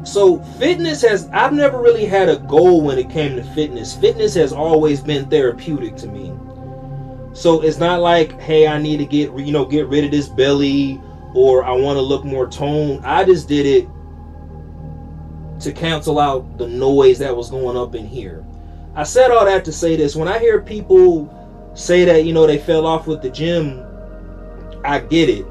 So fitness has, I've never really had a goal when it came to fitness. Fitness has always been therapeutic to me. So it's not like, hey, I need to get rid of this belly, or I want to look more toned. I just did it to cancel out the noise that was going up in here. I said all that to say this. When I hear people say that, you know, they fell off with the gym, I get it.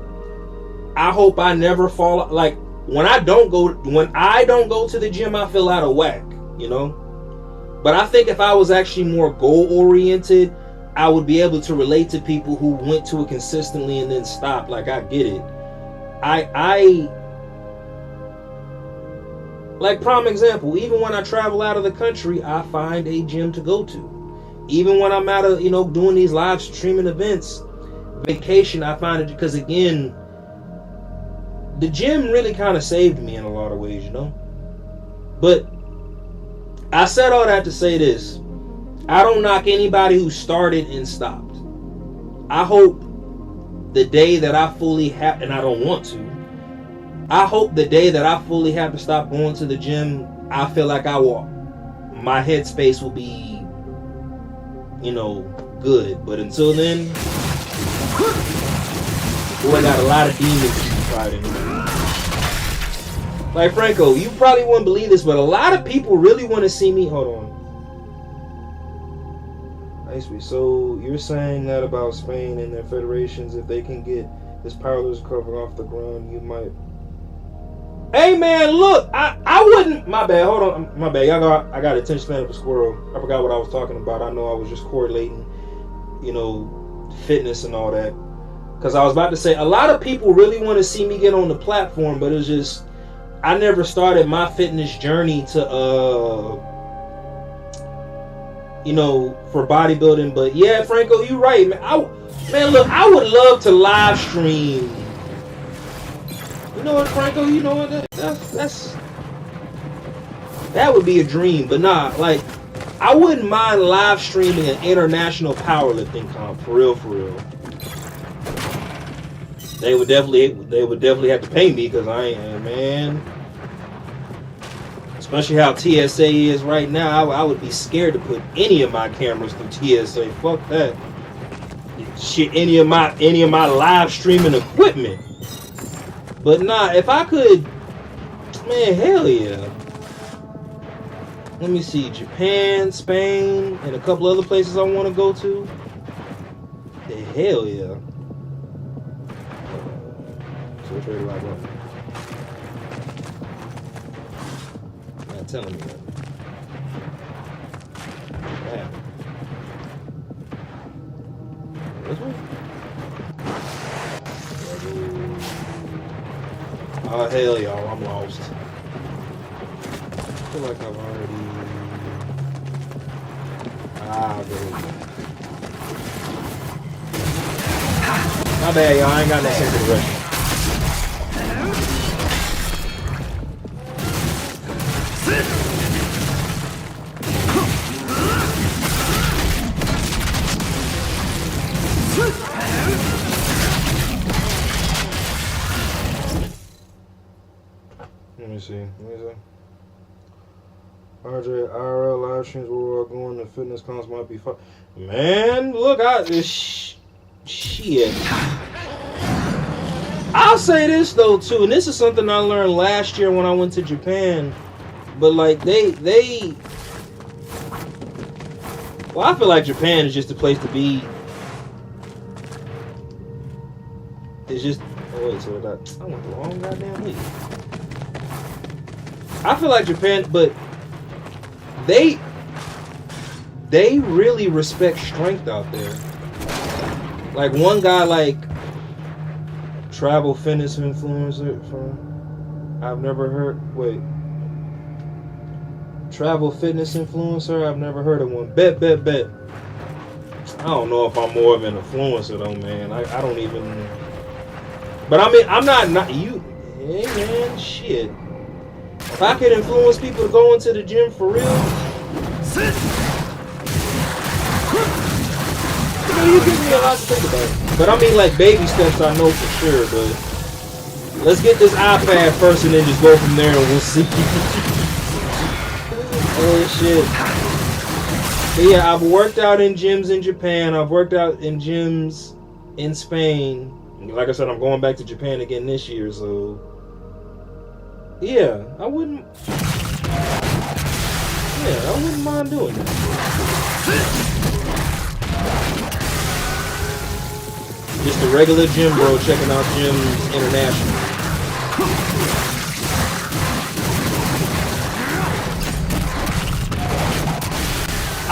I hope I never fall, like, when I don't go to the gym, I feel out of whack, you know? But I think if I was actually more goal-oriented, I would be able to relate to people who went to it consistently and then stopped. Like, I get it. I like, prime example, even when I travel out of the country, I find a gym to go to. Even when I'm out of, you know, doing these live streaming events, vacation, I find it, because again, the gym really kind of saved me in a lot of ways, you know? But I said all that to say this. I don't knock anybody who started and stopped. I hope the day that I fully have, and I don't want to, I hope the day that I fully have to stop going to the gym, I feel like my headspace will be, you know, good. But until then, boy, I got a lot of demons to be fighting. Like, Franco, you probably wouldn't believe this, but a lot of people really want to see me. Hold on. So you're saying that about Spain and their federations, if they can get this powerless cover off the ground, you might... Hey man, look, I wouldn't... My bad, hold on, my bad. I got attention span of a squirrel. I forgot what I was talking about. I know I was just correlating, you know, fitness and all that. Because I was about to say, a lot of people really want to see me get on the platform, but it's just, I never started my fitness journey to, you know, for bodybuilding. But yeah, Franco, you're right, man. Look, I would love to live stream. You know what, Franco? You know what? That would be a dream. But nah, like, I wouldn't mind live streaming an international powerlifting comp, for real, for real. They would definitely have to pay me, because I ain't, man. Especially how TSA is right now, I would be scared to put any of my cameras through TSA. Fuck that. Shit, any of my live streaming equipment. But nah, if I could, man, hell yeah. Let me see, Japan, Spain, and a couple other places I want to go to. Hell yeah. So which way do I go? Not telling me that. Damn. This way? Oh, hell, y'all, I'm lost. I feel like I've already... there we go. My bad, y'all, I ain't got no sense of direction. Let me see. RJ, IRL live streams where we're going to fitness cons might be fun. Man, look, shit. I'll say this though too, and this is something I learned last year when I went to Japan. but like they. Well, I feel like Japan is just a place to be. It's just. Oh wait, so I went the wrong goddamn way. I feel like Japan, but they really respect strength out there. Like one guy, like travel fitness influencer from. I've never heard. Wait. Travel fitness influencer? I've never heard of one. Bet. I don't know if I'm more of an influencer though, man. I don't even. But I mean, I'm not you. Hey man, shit. If I could influence people to go into the gym for real, you give me a lot to think about. But I mean, like baby steps, I know for sure. But let's get this iPad first, and then just go from there, and we'll see. Oh shit. But yeah, I've worked out in gyms in Japan. I've worked out in gyms in Spain. Like I said, I'm going back to Japan again this year, so yeah, I wouldn't mind doing that. Just a regular gym bro checking out gyms international.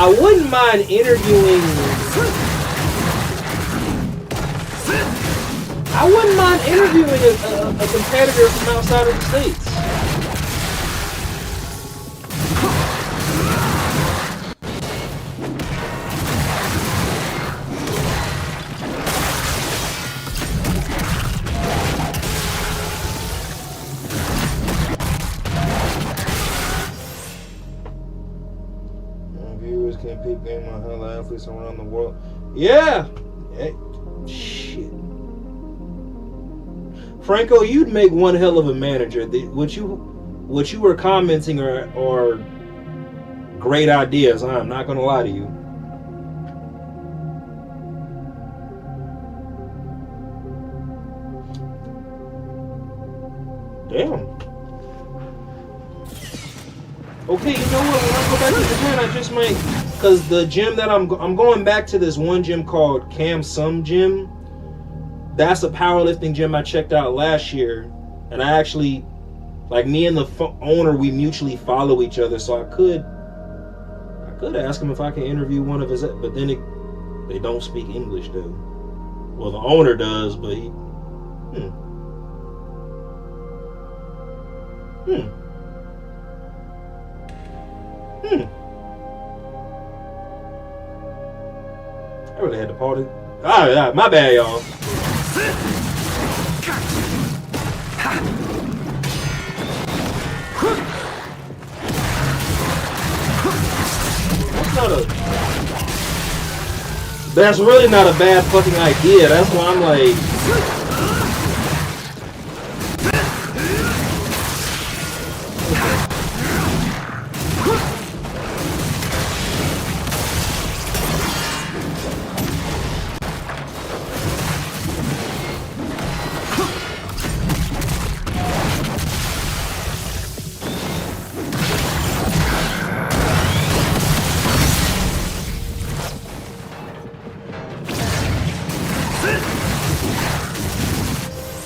I wouldn't mind interviewing. I wouldn't mind interviewing a competitor from outside of the States. Viewers can peep game on hella athletes around the world. Yeah. Hey. Shit. Franco, you'd make one hell of a manager. What you were commenting are great ideas. I'm not gonna lie to you. Damn. Okay, you know what? When I go back to Japan, I just might, because the gym that I'm going back to this one gym called Cam Sum Gym. That's a powerlifting gym I checked out last year, and I actually, like me and the owner, we mutually follow each other, so I could ask him if I can interview one of his, but then they don't speak English though. Well, the owner does, but he, I really had to pause it. Ah, my bad, y'all. That's really not a bad fucking idea. That's why I'm like.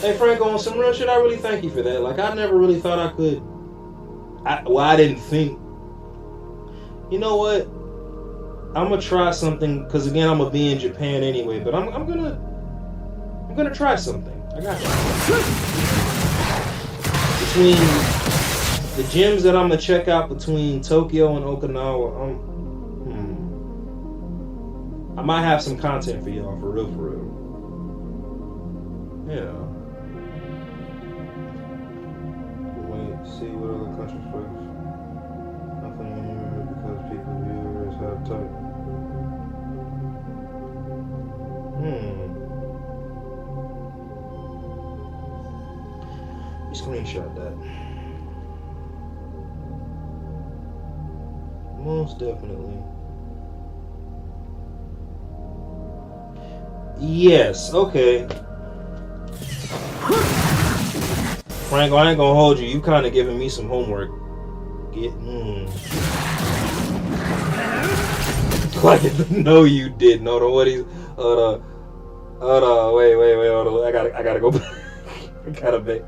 Hey Franco, on some real shit, I really thank you for that. Like, I never really thought I could. I didn't think. You know what? I'm gonna try something, because again, I'm gonna be in Japan anyway. But I'm gonna try something. I got you. Between the gyms that I'm gonna check out between Tokyo and Okinawa, I might have some content for y'all, for real. Yeah. See what other countries first. Nothing in here because people viewers have type. You screenshot that. Most definitely. Yes, okay. Frank, I ain't gonna hold you. You kind of giving me some homework. get. Like, no, you didn't. Hold on, what he's. Hold on. Wait. Hold on. I gotta go back. I gotta make.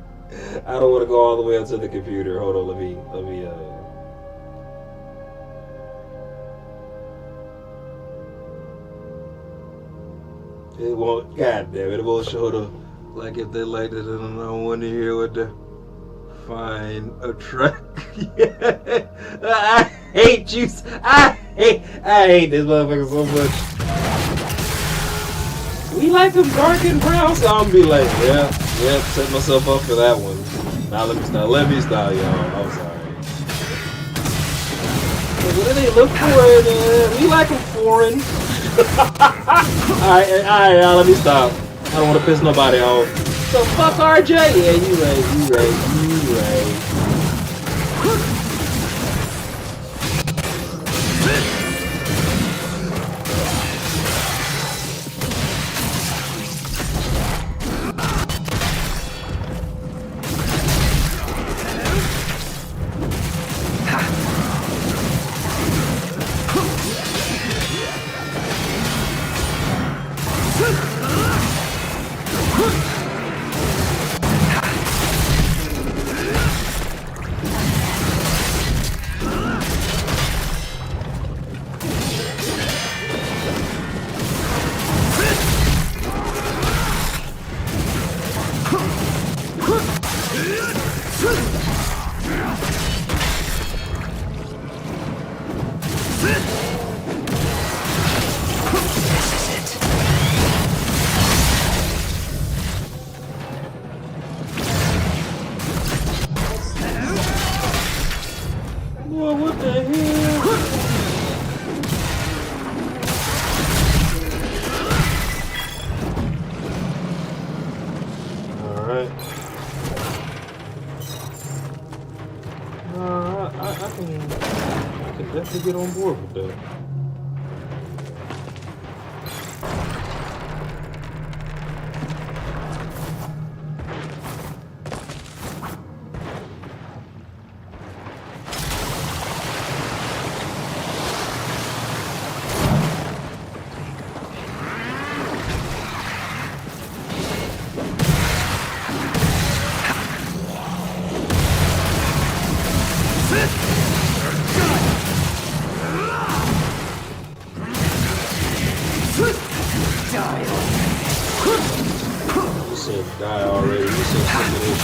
I don't want to go all the way up to the computer. Hold on. Let me. It won't. God damn it! It won't show the. Like if they liked it, and I don't want to hear what the. Find a track. I hate you. I hate this motherfucker so much. We like them dark and brown, so I'm gonna be like, yep, set myself up for that one. Now let me stop, y'all. I'm sorry. What do they look for? We like them foreign. Alright, y'all, let me stop. I don't want to piss nobody off. So fuck RJ. Yeah, you right. Boy, what the hell? Alright. I can definitely get on board with that. Die already. You said something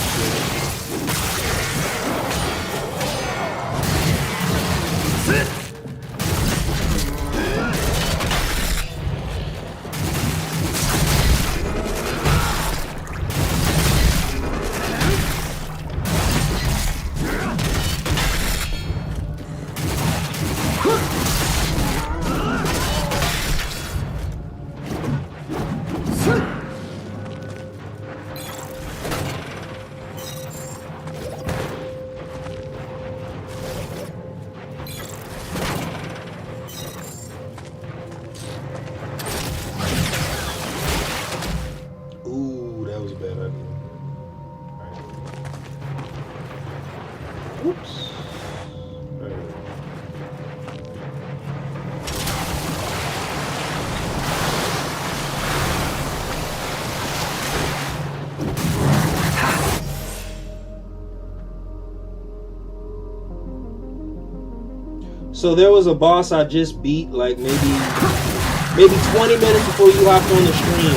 So there was a boss I just beat like maybe 20 minutes before you hopped on the stream,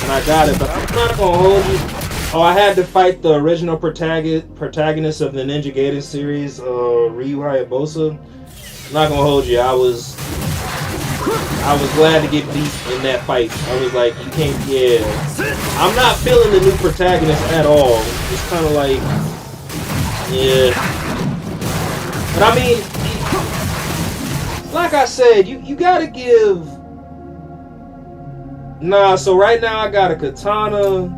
and I got it, but I'm not gonna hold you. Oh, I had to fight the original protagonist of the Ninja Gaiden series, Ryu Hayabusa. I'm not gonna hold you. I was glad to get beat in that fight. I was like, you can't. Yeah, I'm not feeling the new protagonist at all. It's kind of like, yeah. But I mean, like I said, you gotta give. Nah, so right now I got a katana,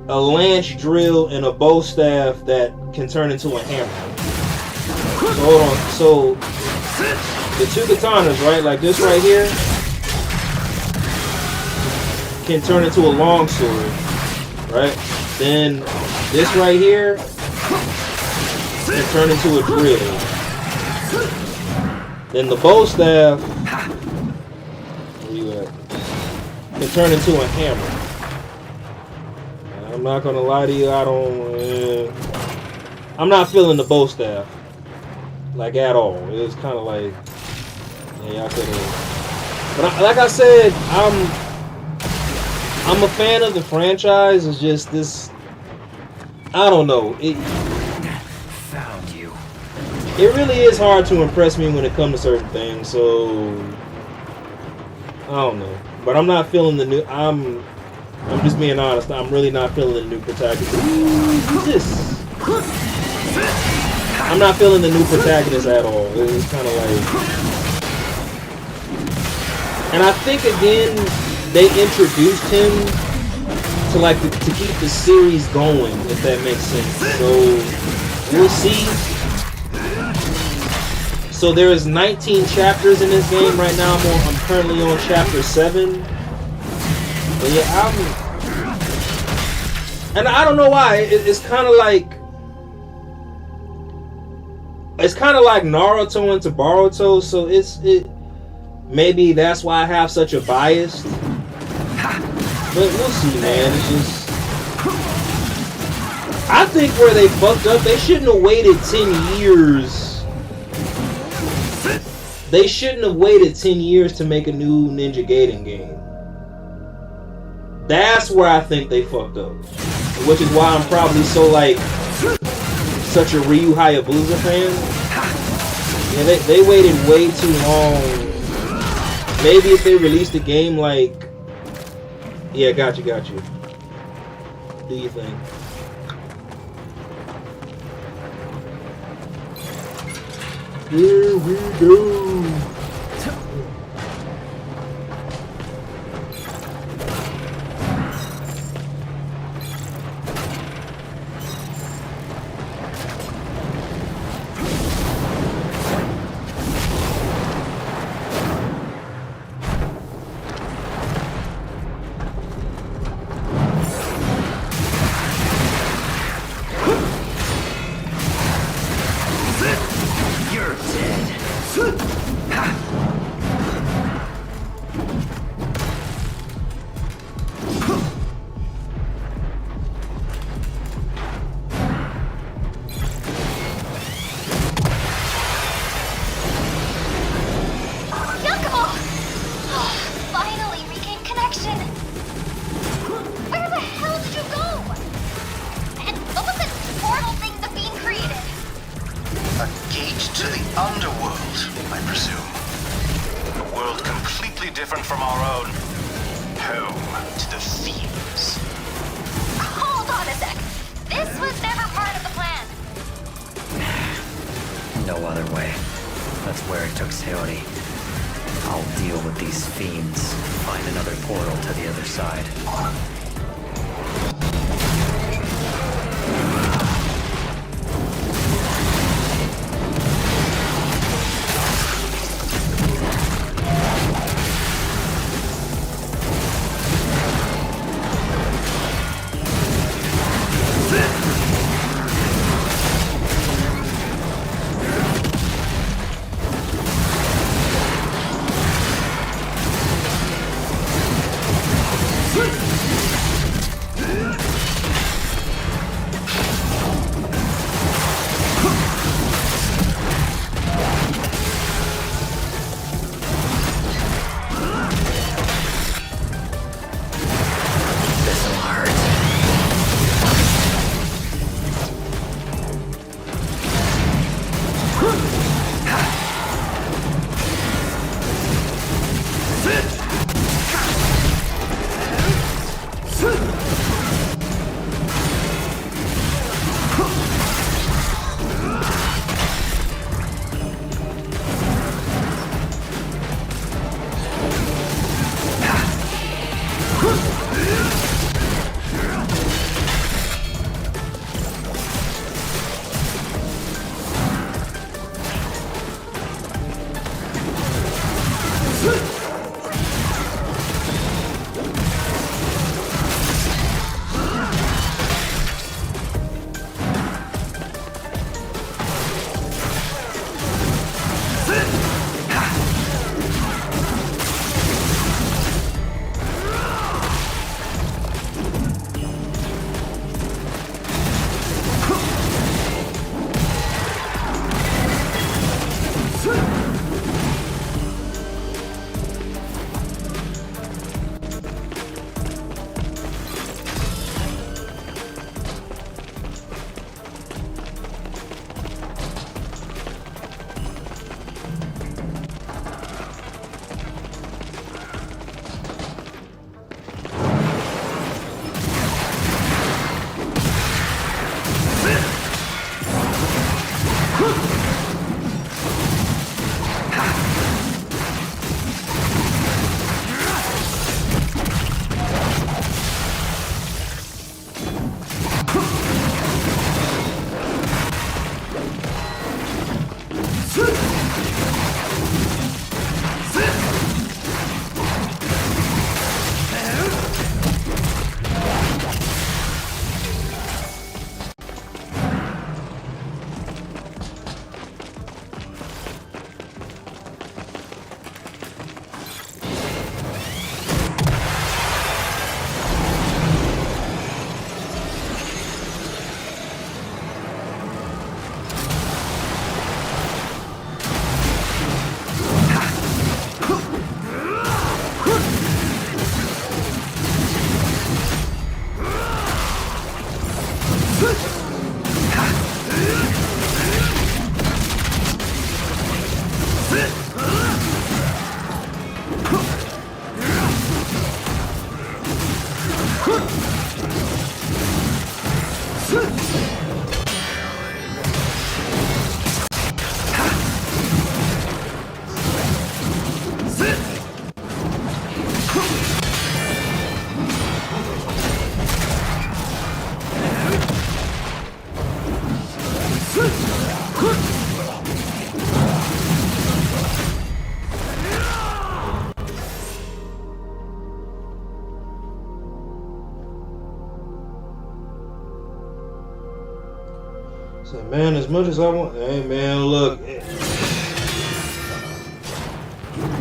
a lance drill, and a bow staff that can turn into a hammer. So hold on. So the two katanas, right? Like this right here can turn into a long sword, right? Then this right here and turn into a drill. Then the bow staff, where you at? Can turn into a hammer. I'm not gonna lie to you, I'm not feeling the bow staff. Like at all. It was kind of like, yeah, y'all could have. But like I said, I'm a fan of the franchise. It's just this, I don't know. Found you. It really is hard to impress me when it comes to certain things. So I don't know. But I'm not feeling the new. I'm just being honest. I'm really not feeling the new protagonist. Who's this? I'm not feeling the new protagonist at all. It's kind of like, and I think again they introduced him to like to keep the series going, if that makes sense. So we'll see. So there is 19 chapters in this game right now. I'm currently on chapter 7. But yeah, and I don't know why. It's kind of like. It's kind of like Naruto into Boruto, so maybe that's why I have such a bias. But we'll see, man. It's just, I think where they fucked up, they shouldn't have waited 10 years. They shouldn't have waited 10 years to make a new Ninja Gaiden game. That's where I think they fucked up, which is why I'm probably so like. Such a Ryu Hayabusa fan. Yeah, they waited way too long. Maybe if they released a game like, yeah, got you. Do you think? Here we go. So, man, as much as I want, hey man, look,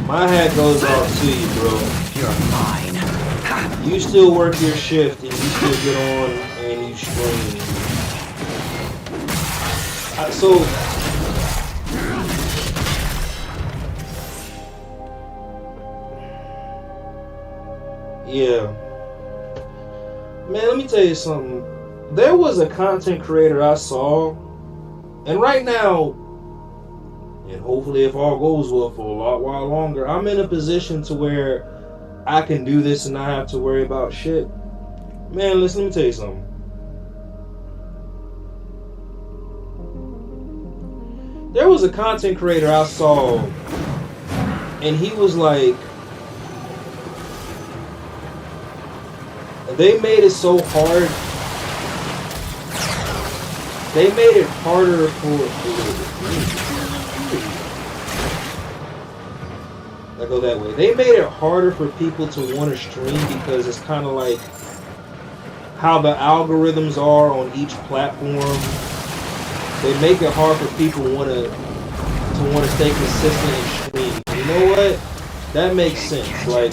my hat goes off to you, bro. You're mine. You still work your shift and you still get on and you stream. So, yeah, man, let me tell you something. There was a content creator I saw, and right now, and hopefully if all goes well for a while longer, I'm in a position to where I can do this and not have to worry about shit. Man, listen, let me tell you something. There was a content creator I saw, and he was like, they made it so hard. They made it harder for. I go that way. They made it harder for people to want to stream because it's kind of like how the algorithms are on each platform. They make it hard for people to want to stay consistent and stream. You know what? That makes sense. Like,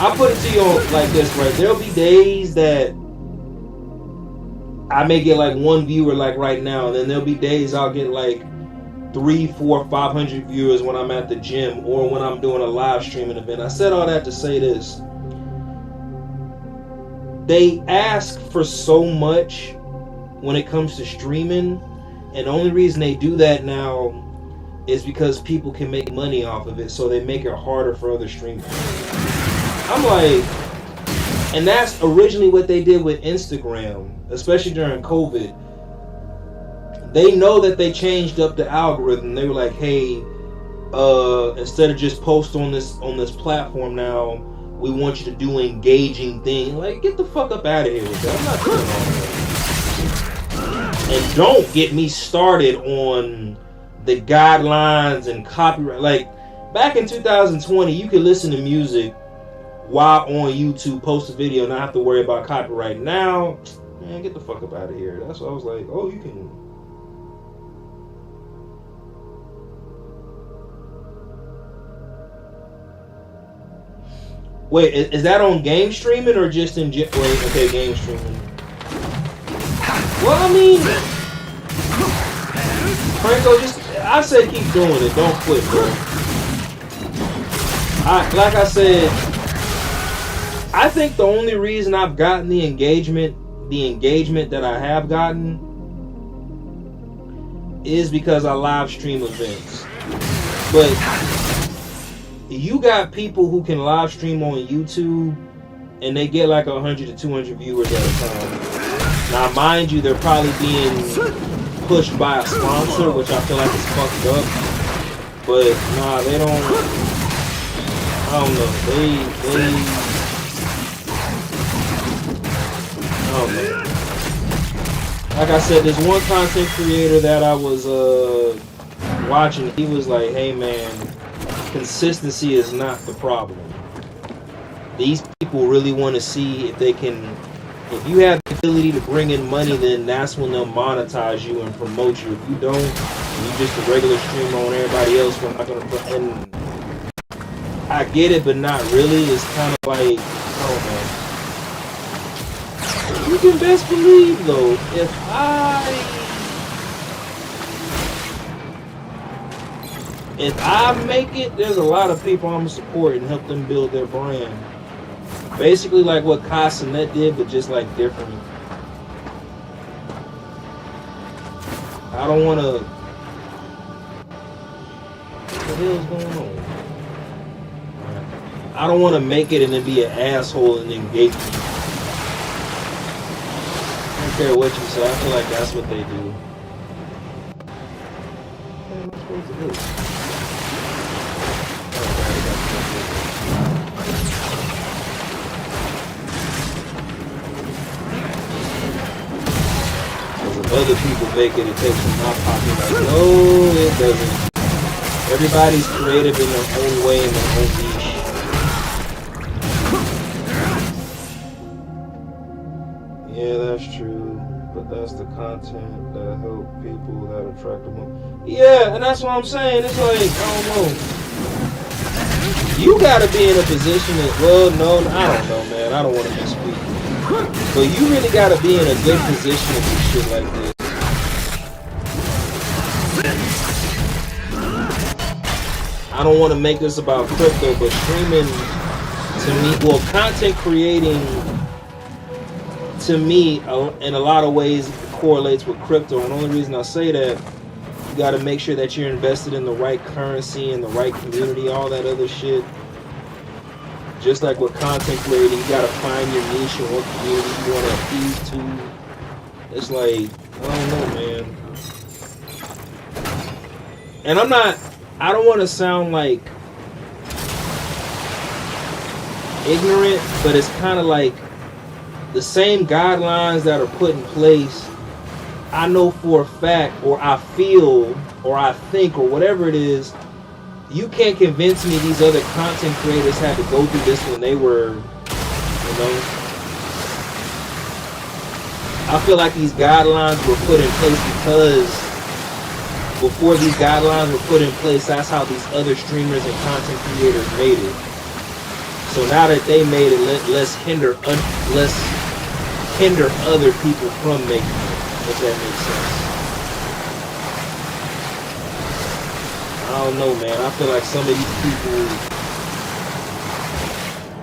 I put it to you like this, right? There'll be days that I may get like one viewer like right now, and then there'll be days I'll get like 300, 400, 500 viewers when I'm at the gym or when I'm doing a live streaming event. I said all that to say this. They ask for so much when it comes to streaming, and the only reason they do that now is because people can make money off of it, so they make it harder for other streamers. I'm like, and that's originally what they did with Instagram, especially during COVID. They know that they changed up the algorithm. They were like, hey, instead of just post on this platform now, we want you to do engaging things. Like, get the fuck up out of here with that. I'm not doing all that. And don't get me started on the guidelines and copyright. Like, back in 2020, you could listen to music while on YouTube, post a video, not have to worry about copyright. Now, man, get the fuck up out of here. That's what I was like, oh, you can. Wait, is that on game streaming or just in... Wait, okay, game streaming. Well, I mean... Franco, I said keep doing it. Don't quit, bro. Like I said, I think the only reason I've gotten the engagement that I have gotten is because I live stream events. But you got people who can live stream on YouTube and they get like 100 to 200 viewers at a time. Now, mind you, they're probably being pushed by a sponsor, which I feel like is fucked up. But nah, they don't. I don't know. They I don't know. Like I said, there's one content creator that I was watching. He was like, "Hey man, consistency is not the problem. These people really want to see if they can. If you have the ability to bring in money, then that's when they'll monetize you and promote you. If you don't, and you just a regular streamer on everybody else, we're not gonna put." And I get it, but not really. It's kind of like, I don't know. You can best believe though, if I make it, there's a lot of people I'm gonna support and help them build their brand. Basically like what Casanet did, but just like different. I don't wanna... What the hell's going on? I don't wanna make it and then be an asshole and then gate me. care what you say. I feel like that's what they do. What am I supposed to do? If other people make it, it takes from my pocket. Like, no, it doesn't. Everybody's creative in their own way, in their own niche. Yeah, that's true. But that's the content that help people, that attract them. Yeah, and that's what I'm saying. It's like, I don't know. You gotta be in a position that, well, no, I don't know, man. I don't want to misspeak. But you really gotta be in a good position to do shit like this. I don't want to make this about crypto, but streaming to me, well, content creating to me in a lot of ways correlates with crypto. And the only reason I say that, you got to make sure that you're invested in the right currency and the right community, all that other shit. Just like with content creating, you got to find your niche and what community you want to appeal to. It's like, I don't know, man. And I don't want to sound like ignorant, but it's kind of like the same guidelines that are put in place. I know for a fact, or I feel, or I think, or whatever it is, you can't convince me these other content creators had to go through this when they were, you know. I feel like these guidelines were put in place because before these guidelines were put in place, that's how these other streamers and content creators made it. So now that they made it, let's hinder other people from making it, if that makes sense. I don't know, man. I feel like some of these people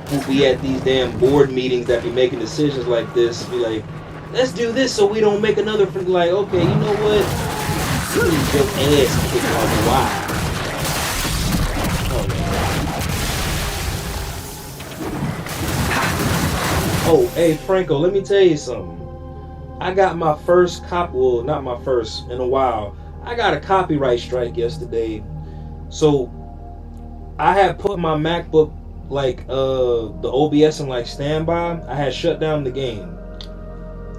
who be at these damn board meetings that be making decisions like this be like, let's do this so we don't make another. Like, okay, you know what? You need your ass kicked on the wire. Oh, hey, Franco, let me tell you something. I got my first well, not my first in a while. I got a copyright strike yesterday. So I had put my MacBook like the OBS in like standby. I had shut down the game.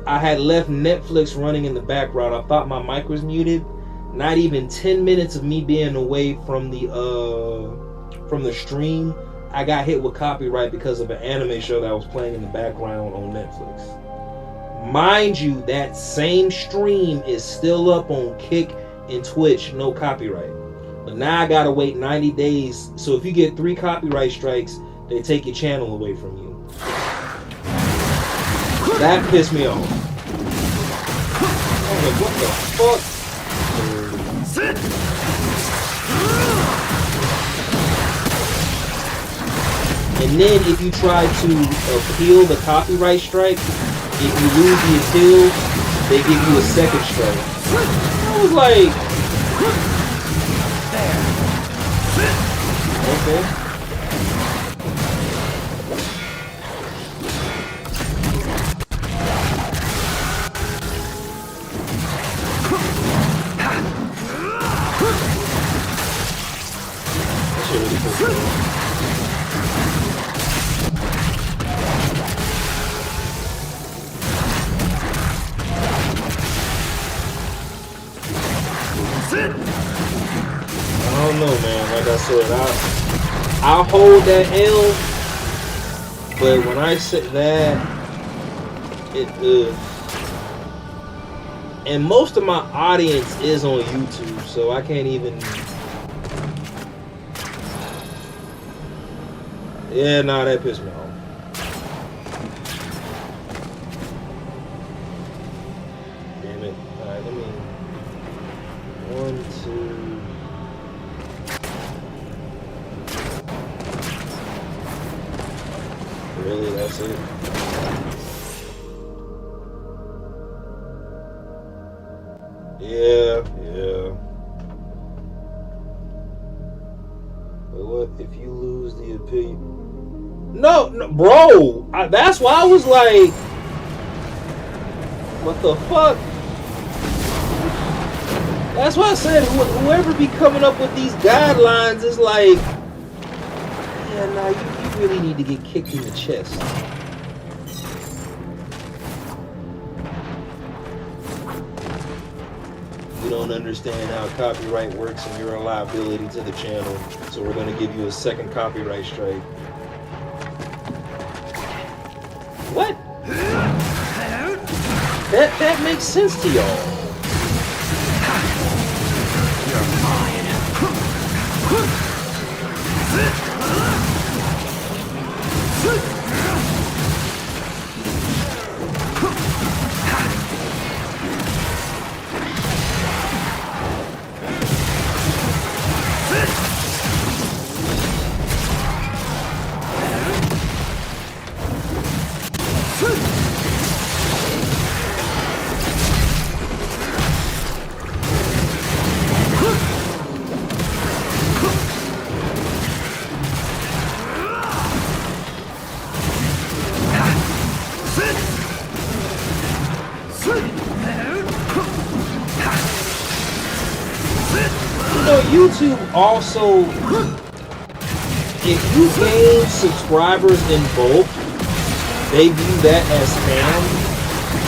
I had left Netflix running in the background. I thought my mic was muted. Not even 10 minutes of me being away from the stream, I got hit with copyright because of an anime show that was playing in the background on Netflix. Mind you, that same stream is still up on Kick and Twitch, no copyright. But now I gotta wait 90 days. So if you get 3 copyright strikes, they take your channel away from you. That pissed me off. I was like, what the fuck? And then if you try to appeal the copyright strike, if you lose the appeal, they give you a second strike. I was like, okay. That shit really cool. I don't know, man. Like I said, I'll hold that L, but when I say that, and most of my audience is on YouTube, so I can't even. Yeah, nah, that pissed me off. Damn it! All right, let me. 1, 2. Really, that's it? Yeah. But what if you lose the opinion? No, bro. That's why I was like, What the fuck? That's why I said whoever be coming up with these guidelines is like, yeah, nah, you really need to get kicked in the chest. You don't understand how copyright works and you're a liability to the channel, so we're gonna give you a second copyright strike. What? That makes sense to y'all. You're mine. YouTube also, if you gain subscribers in bulk, they view that as spam.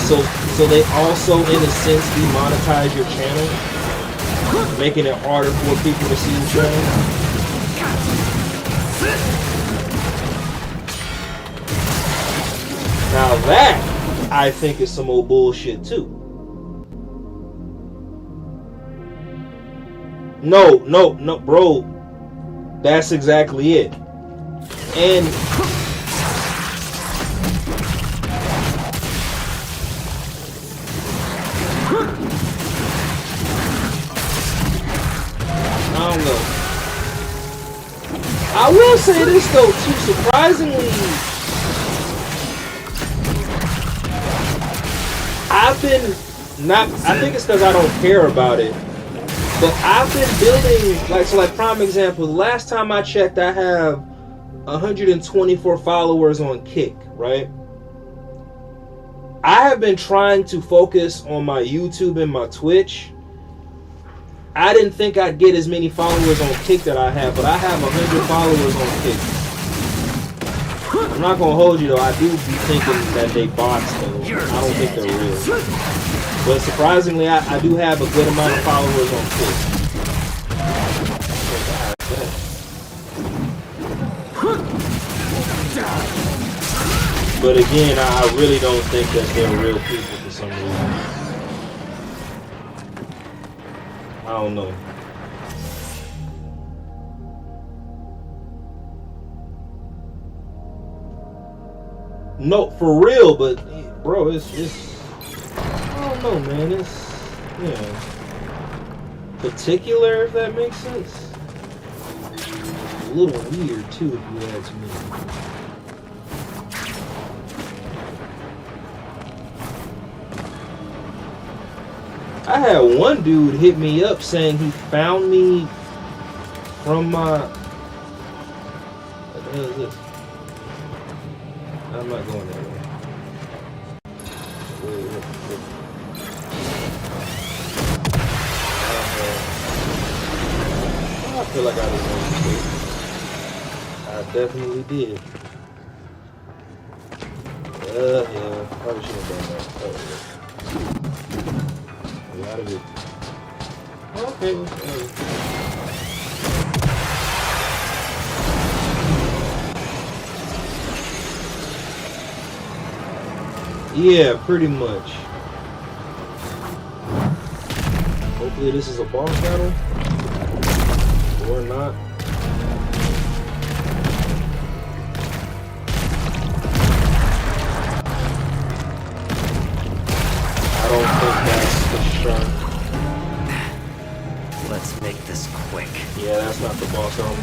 So they also, in a sense, demonetize your channel, making it harder for people to see your channel. Now that, I think, is some old bullshit too. No, bro. That's exactly it. And I don't know. I will say this though, too. Surprisingly, I think it's because I don't care about it. But I've been building, like prime example, the last time I checked, I have 124 followers on Kick, right? I have been trying to focus on my YouTube and my Twitch. I didn't think I'd get as many followers on Kick that I have, but I have 100 followers on Kick. I'm not gonna hold you though, I do be thinking that they bots though. I don't think they're real. But surprisingly, I do have a good amount of followers on Twitch. But again, I really don't think that they're real people for some reason. I don't know. No, for real, but bro, it's I don't know, man. It's, you know, particular, if that makes sense. A little weird too, if you ask me. I had one dude hit me up saying he found me from my. What the hell is this? I'm not going that way. I feel like I was on mistake. I definitely did. Yeah, probably should have done that. A lot of it. Okay. Yeah, pretty much. Hopefully this is a boss battle. Or not. I don't think that's the shark. Let's make this quick. Yeah, that's not the boss battle.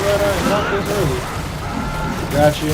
alright. Not this early. Got you.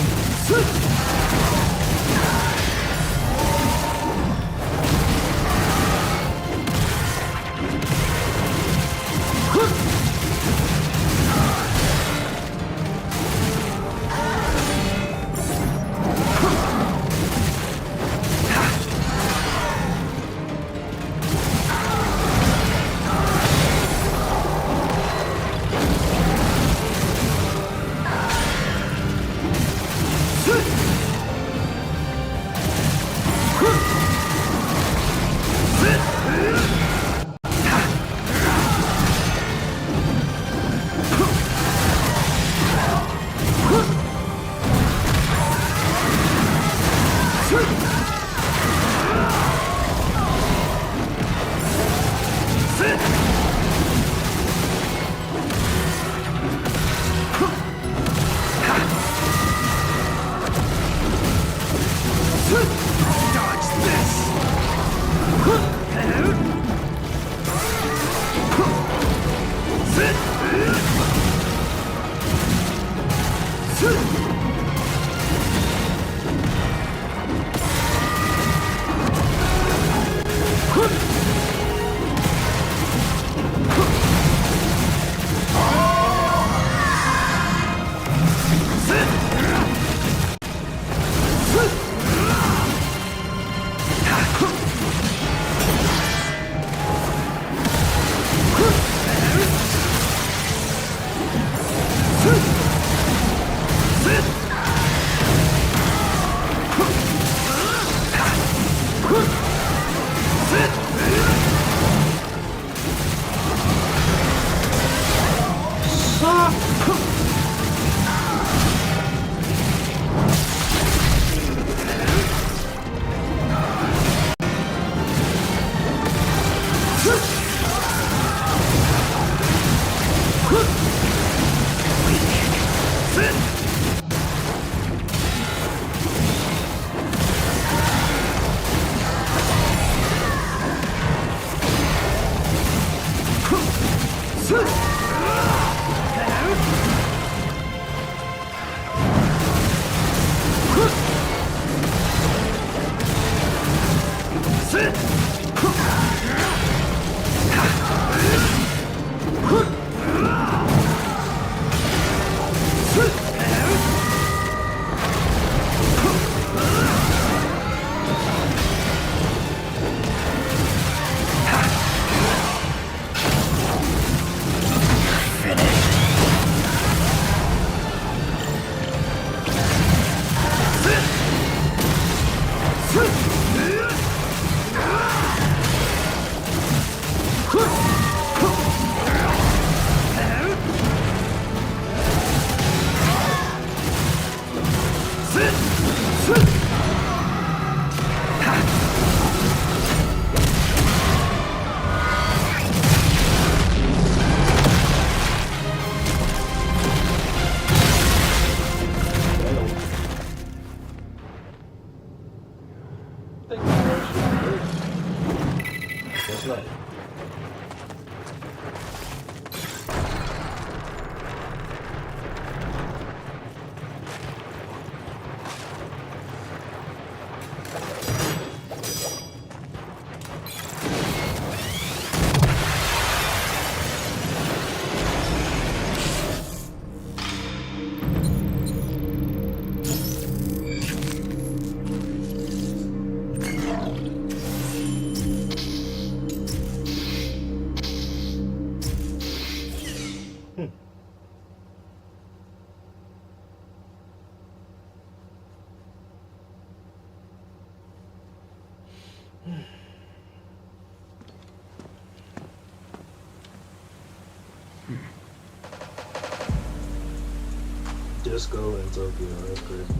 Disco in Tokyo, that's crazy.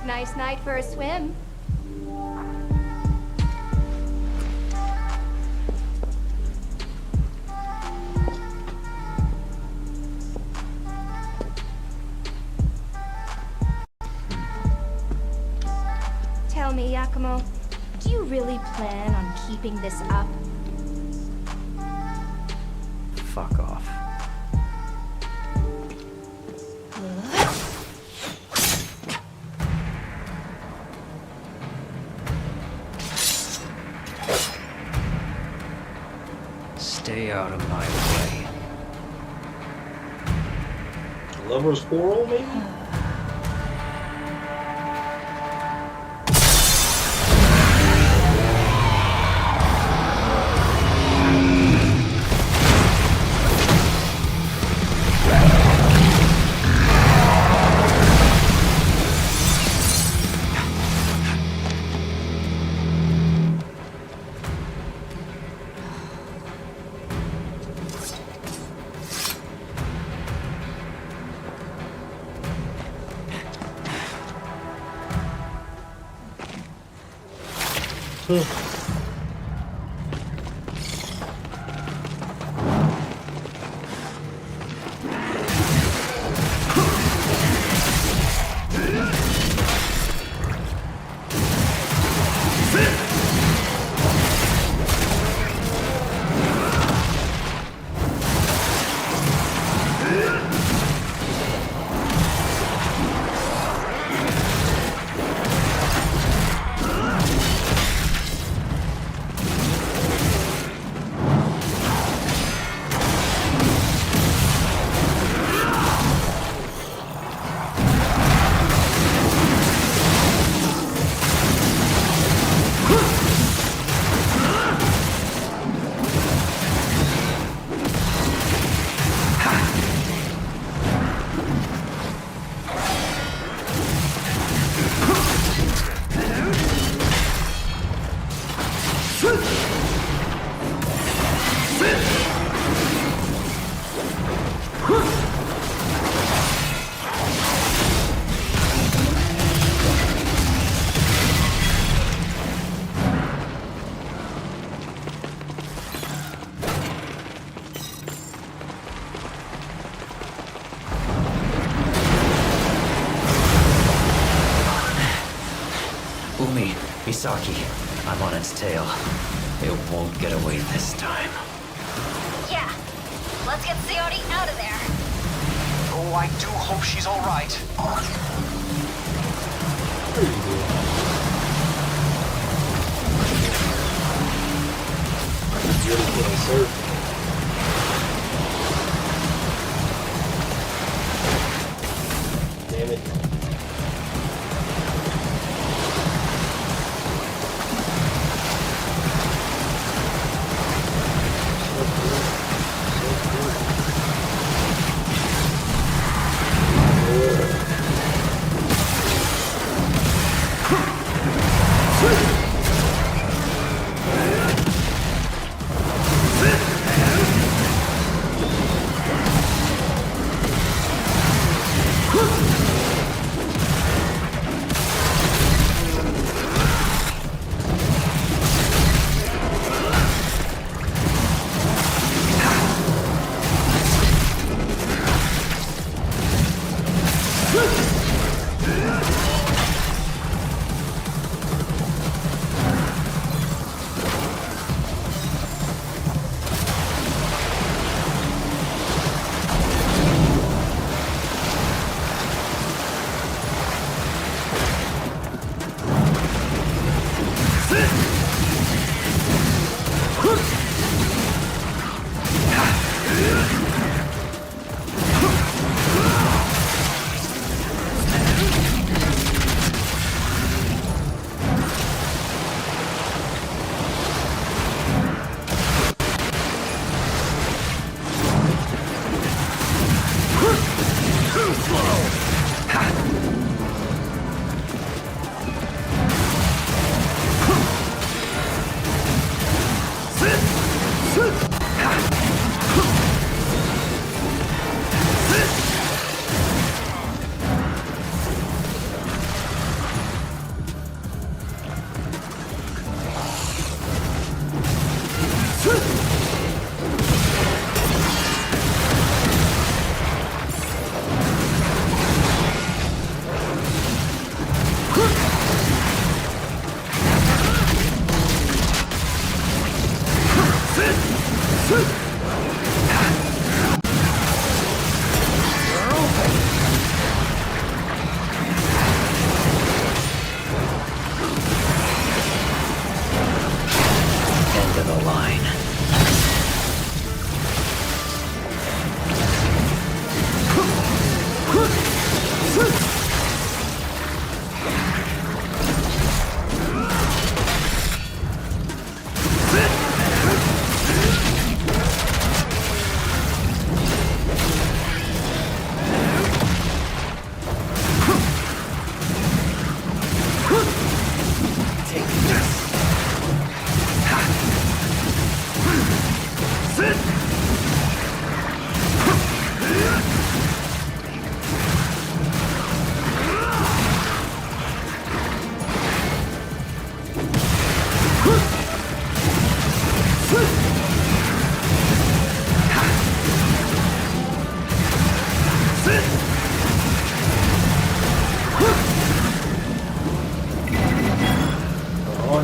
Nice night for a swim. me, Yakumo. Do you really plan on keeping this up? Fuck off. Stay out of my way. Lover's quarrel, maybe? Misaki, I'm on its tail. It won't get away this time. Yeah. Let's get Sayori out of there. Oh, I do hope she's all right. Damn it.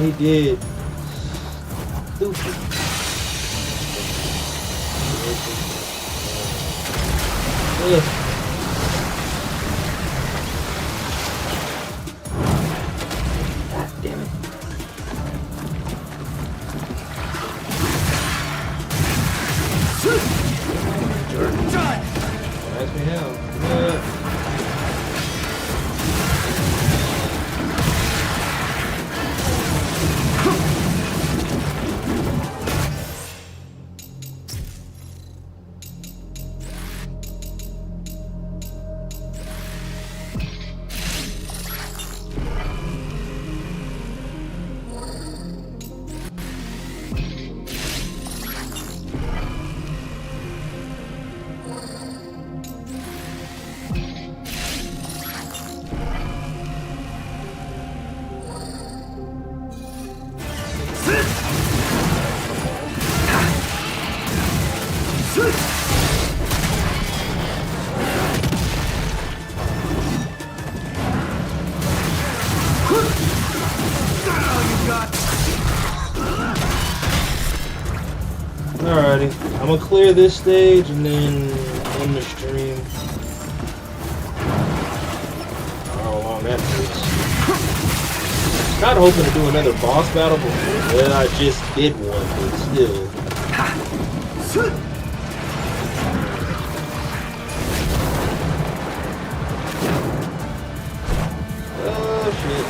he did. Stupid. Ugh. God damn it. Ask me how. Alrighty, I'm gonna clear this stage and then end the stream. How long that takes. Kinda hoping to do another boss battle, but well, I just did one, but still. Oh shit.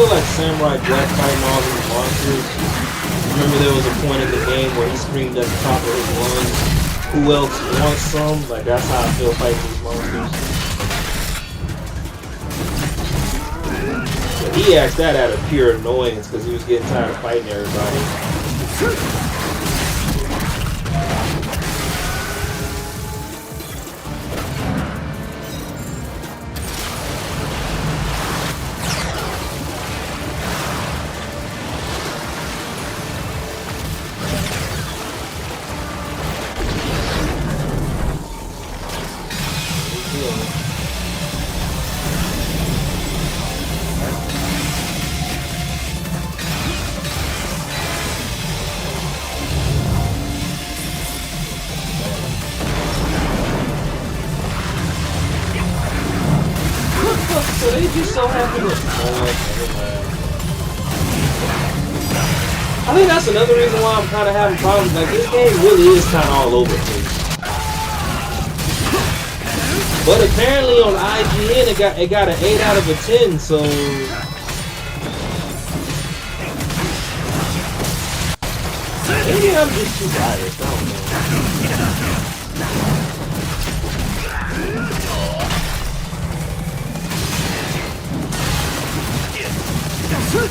Like Samurai Jack fighting all these monsters. Remember there was a point in the game where he screamed at the top of his lungs, who else wants some? Like that's how I feel fighting these monsters. But he asked that out of pure annoyance because he was getting tired of fighting everybody. So they just so happy to. I think that's another reason why I'm kind of having problems. Like this game really is kind of all over the place. But apparently on IGN it got an 8 out of a 10. So maybe I'm just too biased. I don't know. No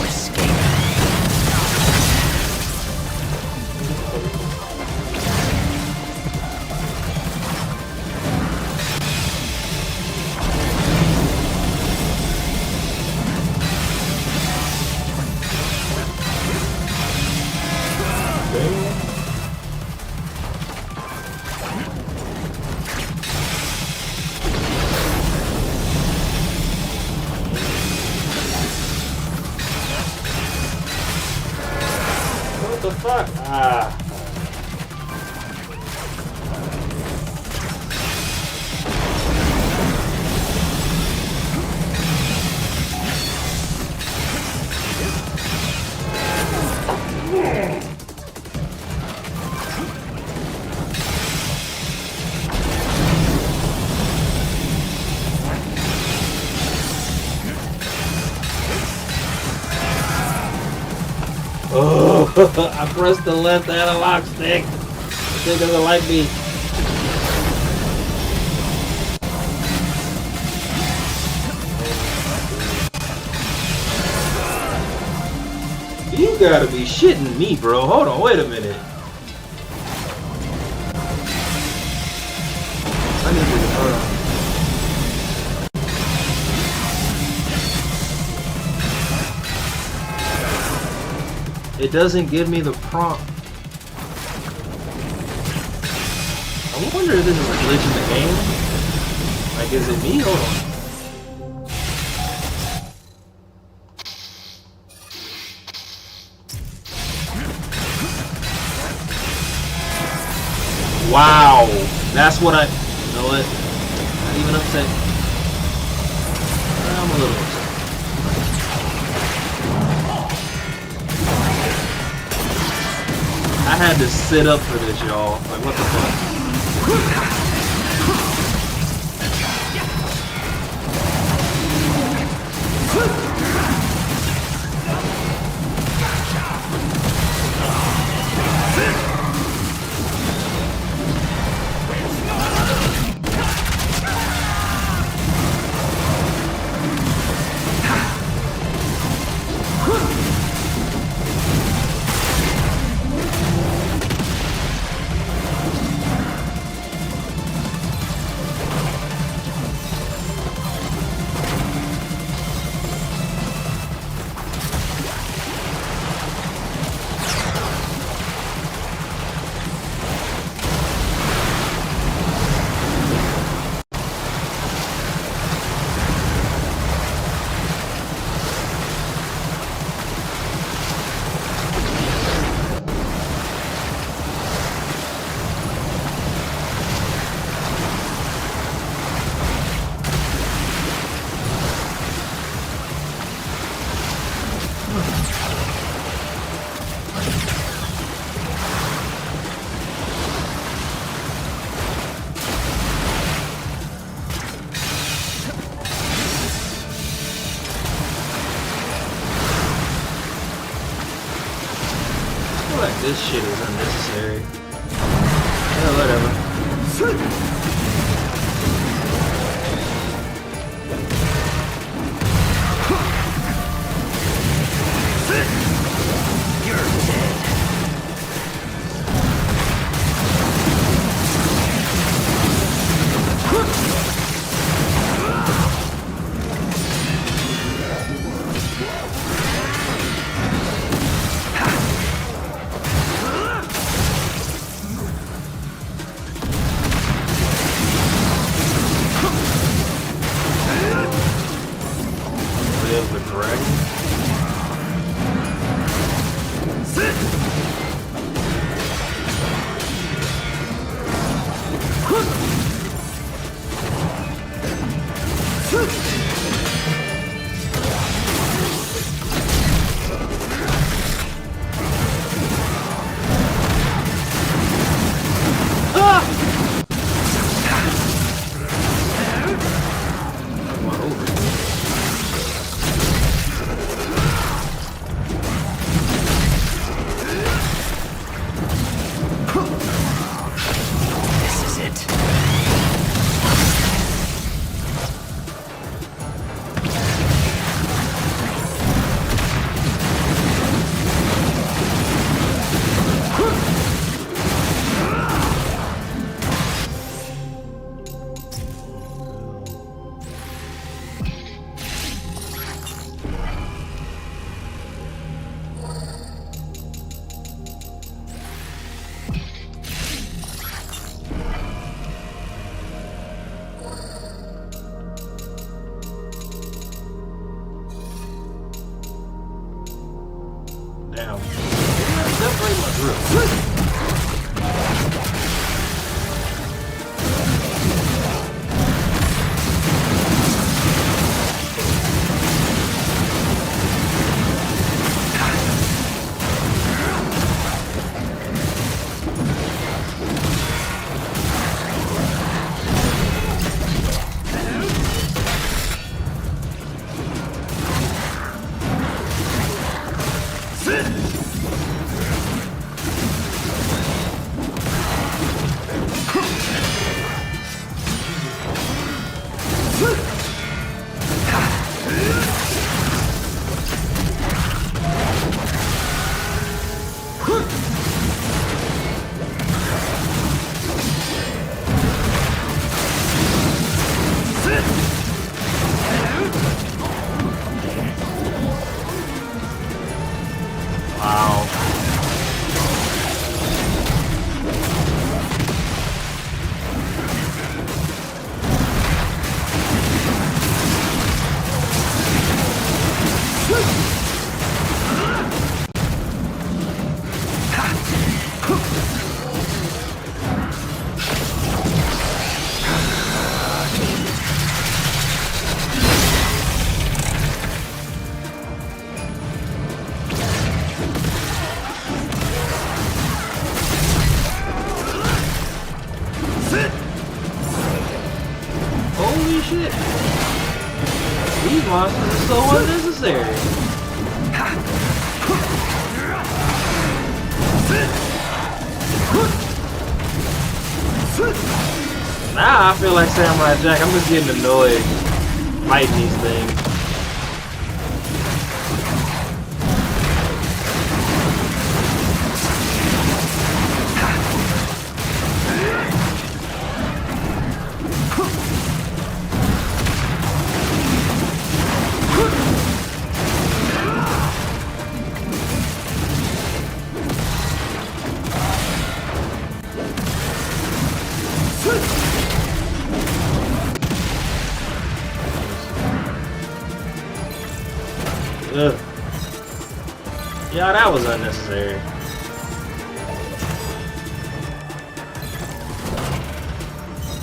escape. What the fuck? Ah. Oh, I pressed the left analog stick. This thing doesn't like me. You gotta be shitting me, bro. Hold on, wait a minute. I need to hold on. It doesn't give me the prompt. I wonder if this is a glitch in the game. Like, is it me? Hold on. Wow, that's what I. You know what? Not even upset. I'm a little upset. I had to sit up for this, y'all. Like, what the fuck? This shit is unnecessary. Yeah, whatever. now. Definitely my drill. Holy shit! These monsters are so unnecessary. Now I feel like Samurai Jack. I'm just getting annoyed fighting these things. Ugh. Yeah, that was unnecessary.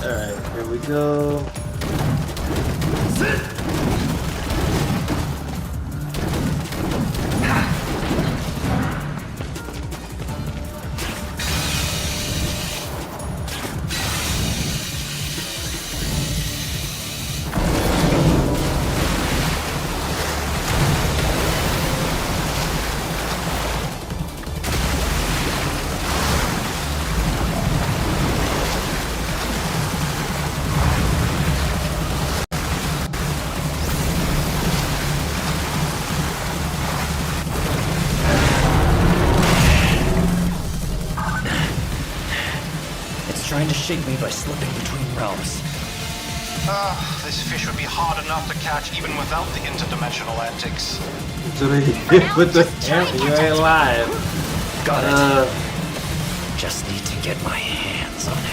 Alright, here we go. Trying to shake me by slipping between realms. This fish would be hard enough to catch even without the interdimensional antics. So they hit with the camera, you ain't lying. Got it. Just need to get my hands on it.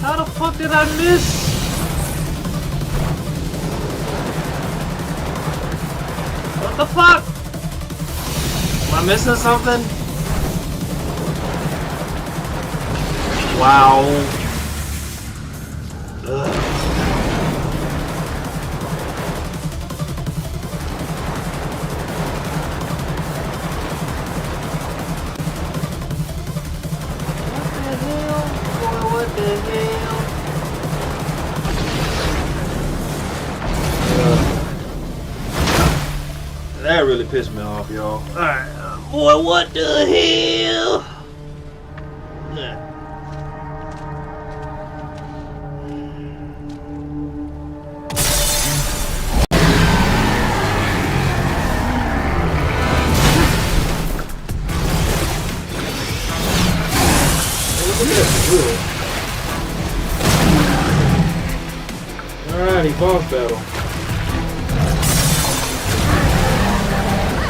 How the fuck did I miss? What the fuck? Am I missing something? Wow. Ugh. What the hell? That really pissed me off, y'all. Alright, boy, what the hell? Nah. Alrighty, boss battle.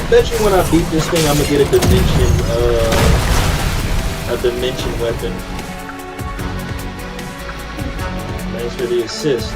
Bet you when I beat this thing, I'm gonna get a dimension weapon. Thanks for the assist.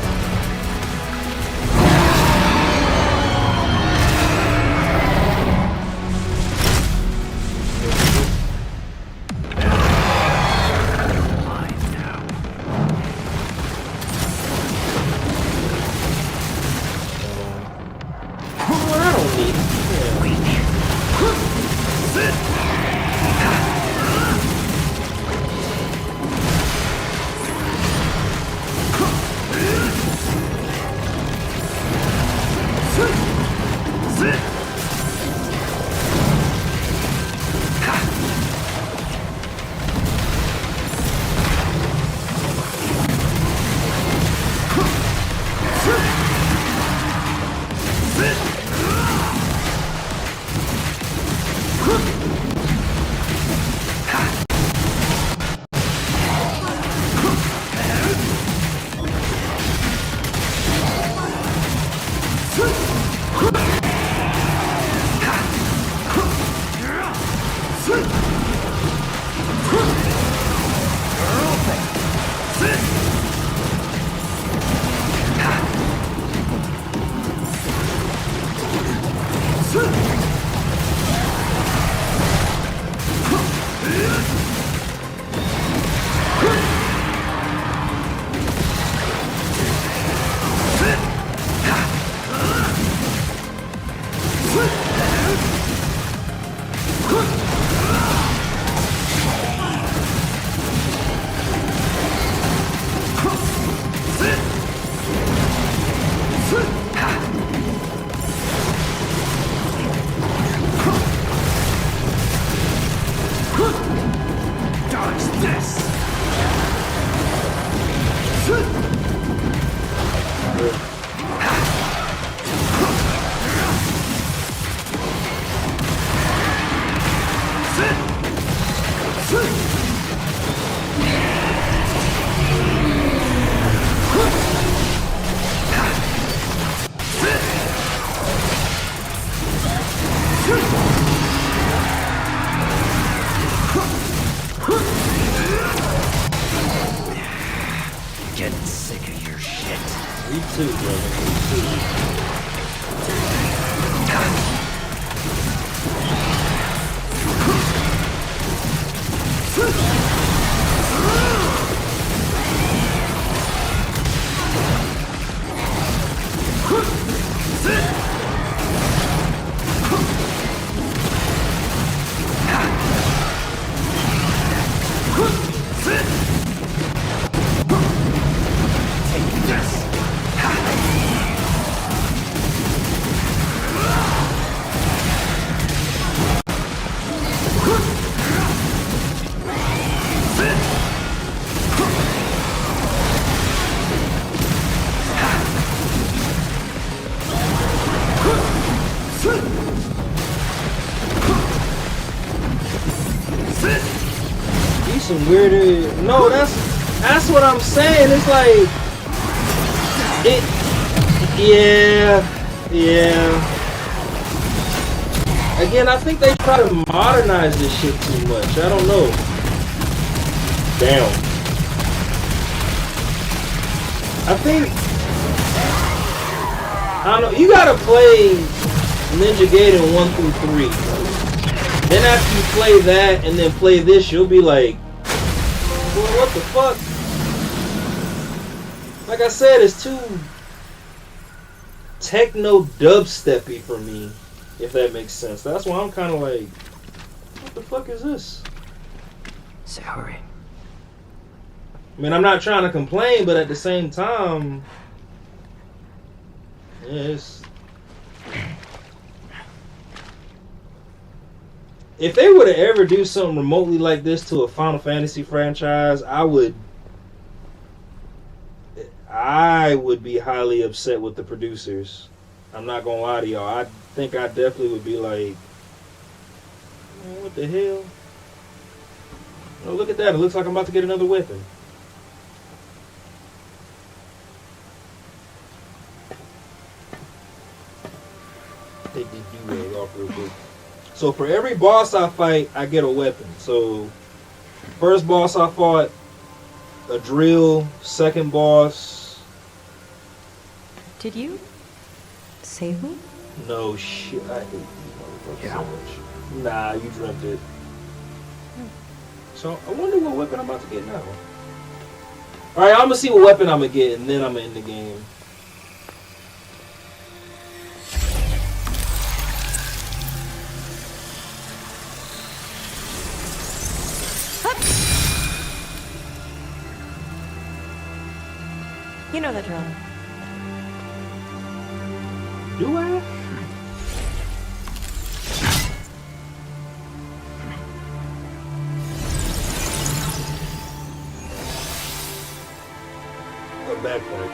Getting sick of your shit. Me too, brother. Me some weirder. No, that's what I'm saying. It's like it. Yeah. Again, I think they try to modernize this shit too much. I don't know. Damn. I think I don't know. You gotta play Ninja Gaiden 1 through 3. Then after you play that and then play this, you'll be like, well, what the fuck? Like I said, it's too techno dubsteppy for me, if that makes sense. That's why I'm kind of like, what the fuck is this? Say hurry. I mean, I'm not trying to complain, but at the same time, yeah, if they were to ever do something remotely like this to a Final Fantasy franchise, I would be highly upset with the producers. I'm not gonna lie to y'all. I think I definitely would be like, man, what the hell? Oh, look at that. It looks like I'm about to get another weapon. Take this do-rag off real quick. So for every boss I fight, I get a weapon. So first boss I fought, a drill. Second boss. Did you save me? No shit. I hate these motherfuckers so much. Nah, you dreamt it. So I wonder what weapon I'm about to get now. Alright, I'm gonna see what weapon I'm gonna get and then I'm gonna end the game. You know the drill. Do I? A backpack.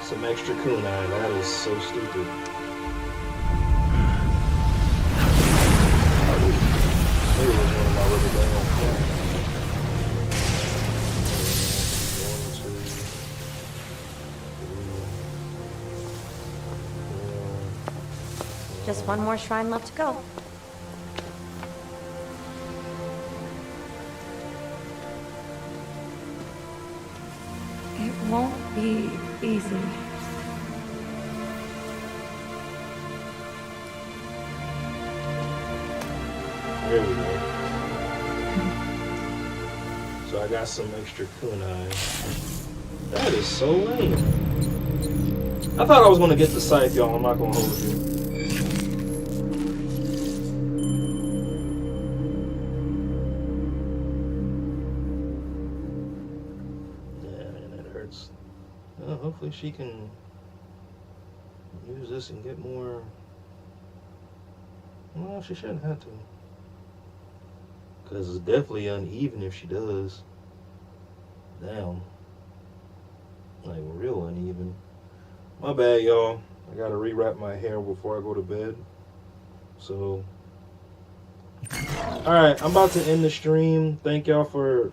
Some extra kunai. That is so stupid. Maybe it was one of my rubber bands. Just one more shrine left to go. It won't be easy. There we go. So I got some extra kunai. That is so lame. I thought I was going to get the scythe, y'all. I'm not going to hold you. Hopefully she can use this and get more. Well, she shouldn't have to. Because it's definitely uneven if she does. Damn. Like, real uneven. My bad, y'all. I gotta rewrap my hair before I go to bed. So. Alright, I'm about to end the stream. Thank y'all for.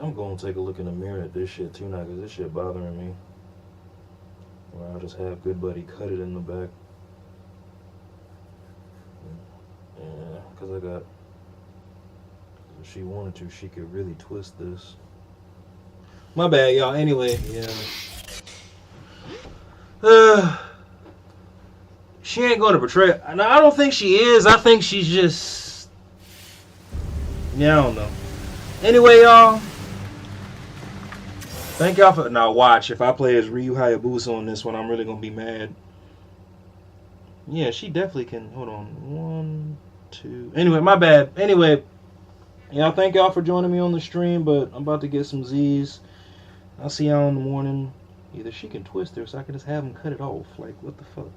I'm going to take a look in the mirror at this shit too now, because this shit bothering me. Or I'll just have Good Buddy cut it in the back. Yeah, because I got... If she wanted to, she could really twist this. My bad, y'all. Anyway, yeah. She ain't going to betray... No, I don't think she is. I think she's just... Yeah, I don't know. Anyway, y'all. Thank y'all for... Now, watch. If I play as Ryu Hayabusa on this one, I'm really going to be mad. Yeah, she definitely can... Hold on. 1, 2... Anyway, my bad. Anyway, y'all, thank y'all for joining me on the stream, but I'm about to get some Z's. I'll see y'all in the morning. Either she can twist her, so I can just have them cut it off. Like, what the fuck?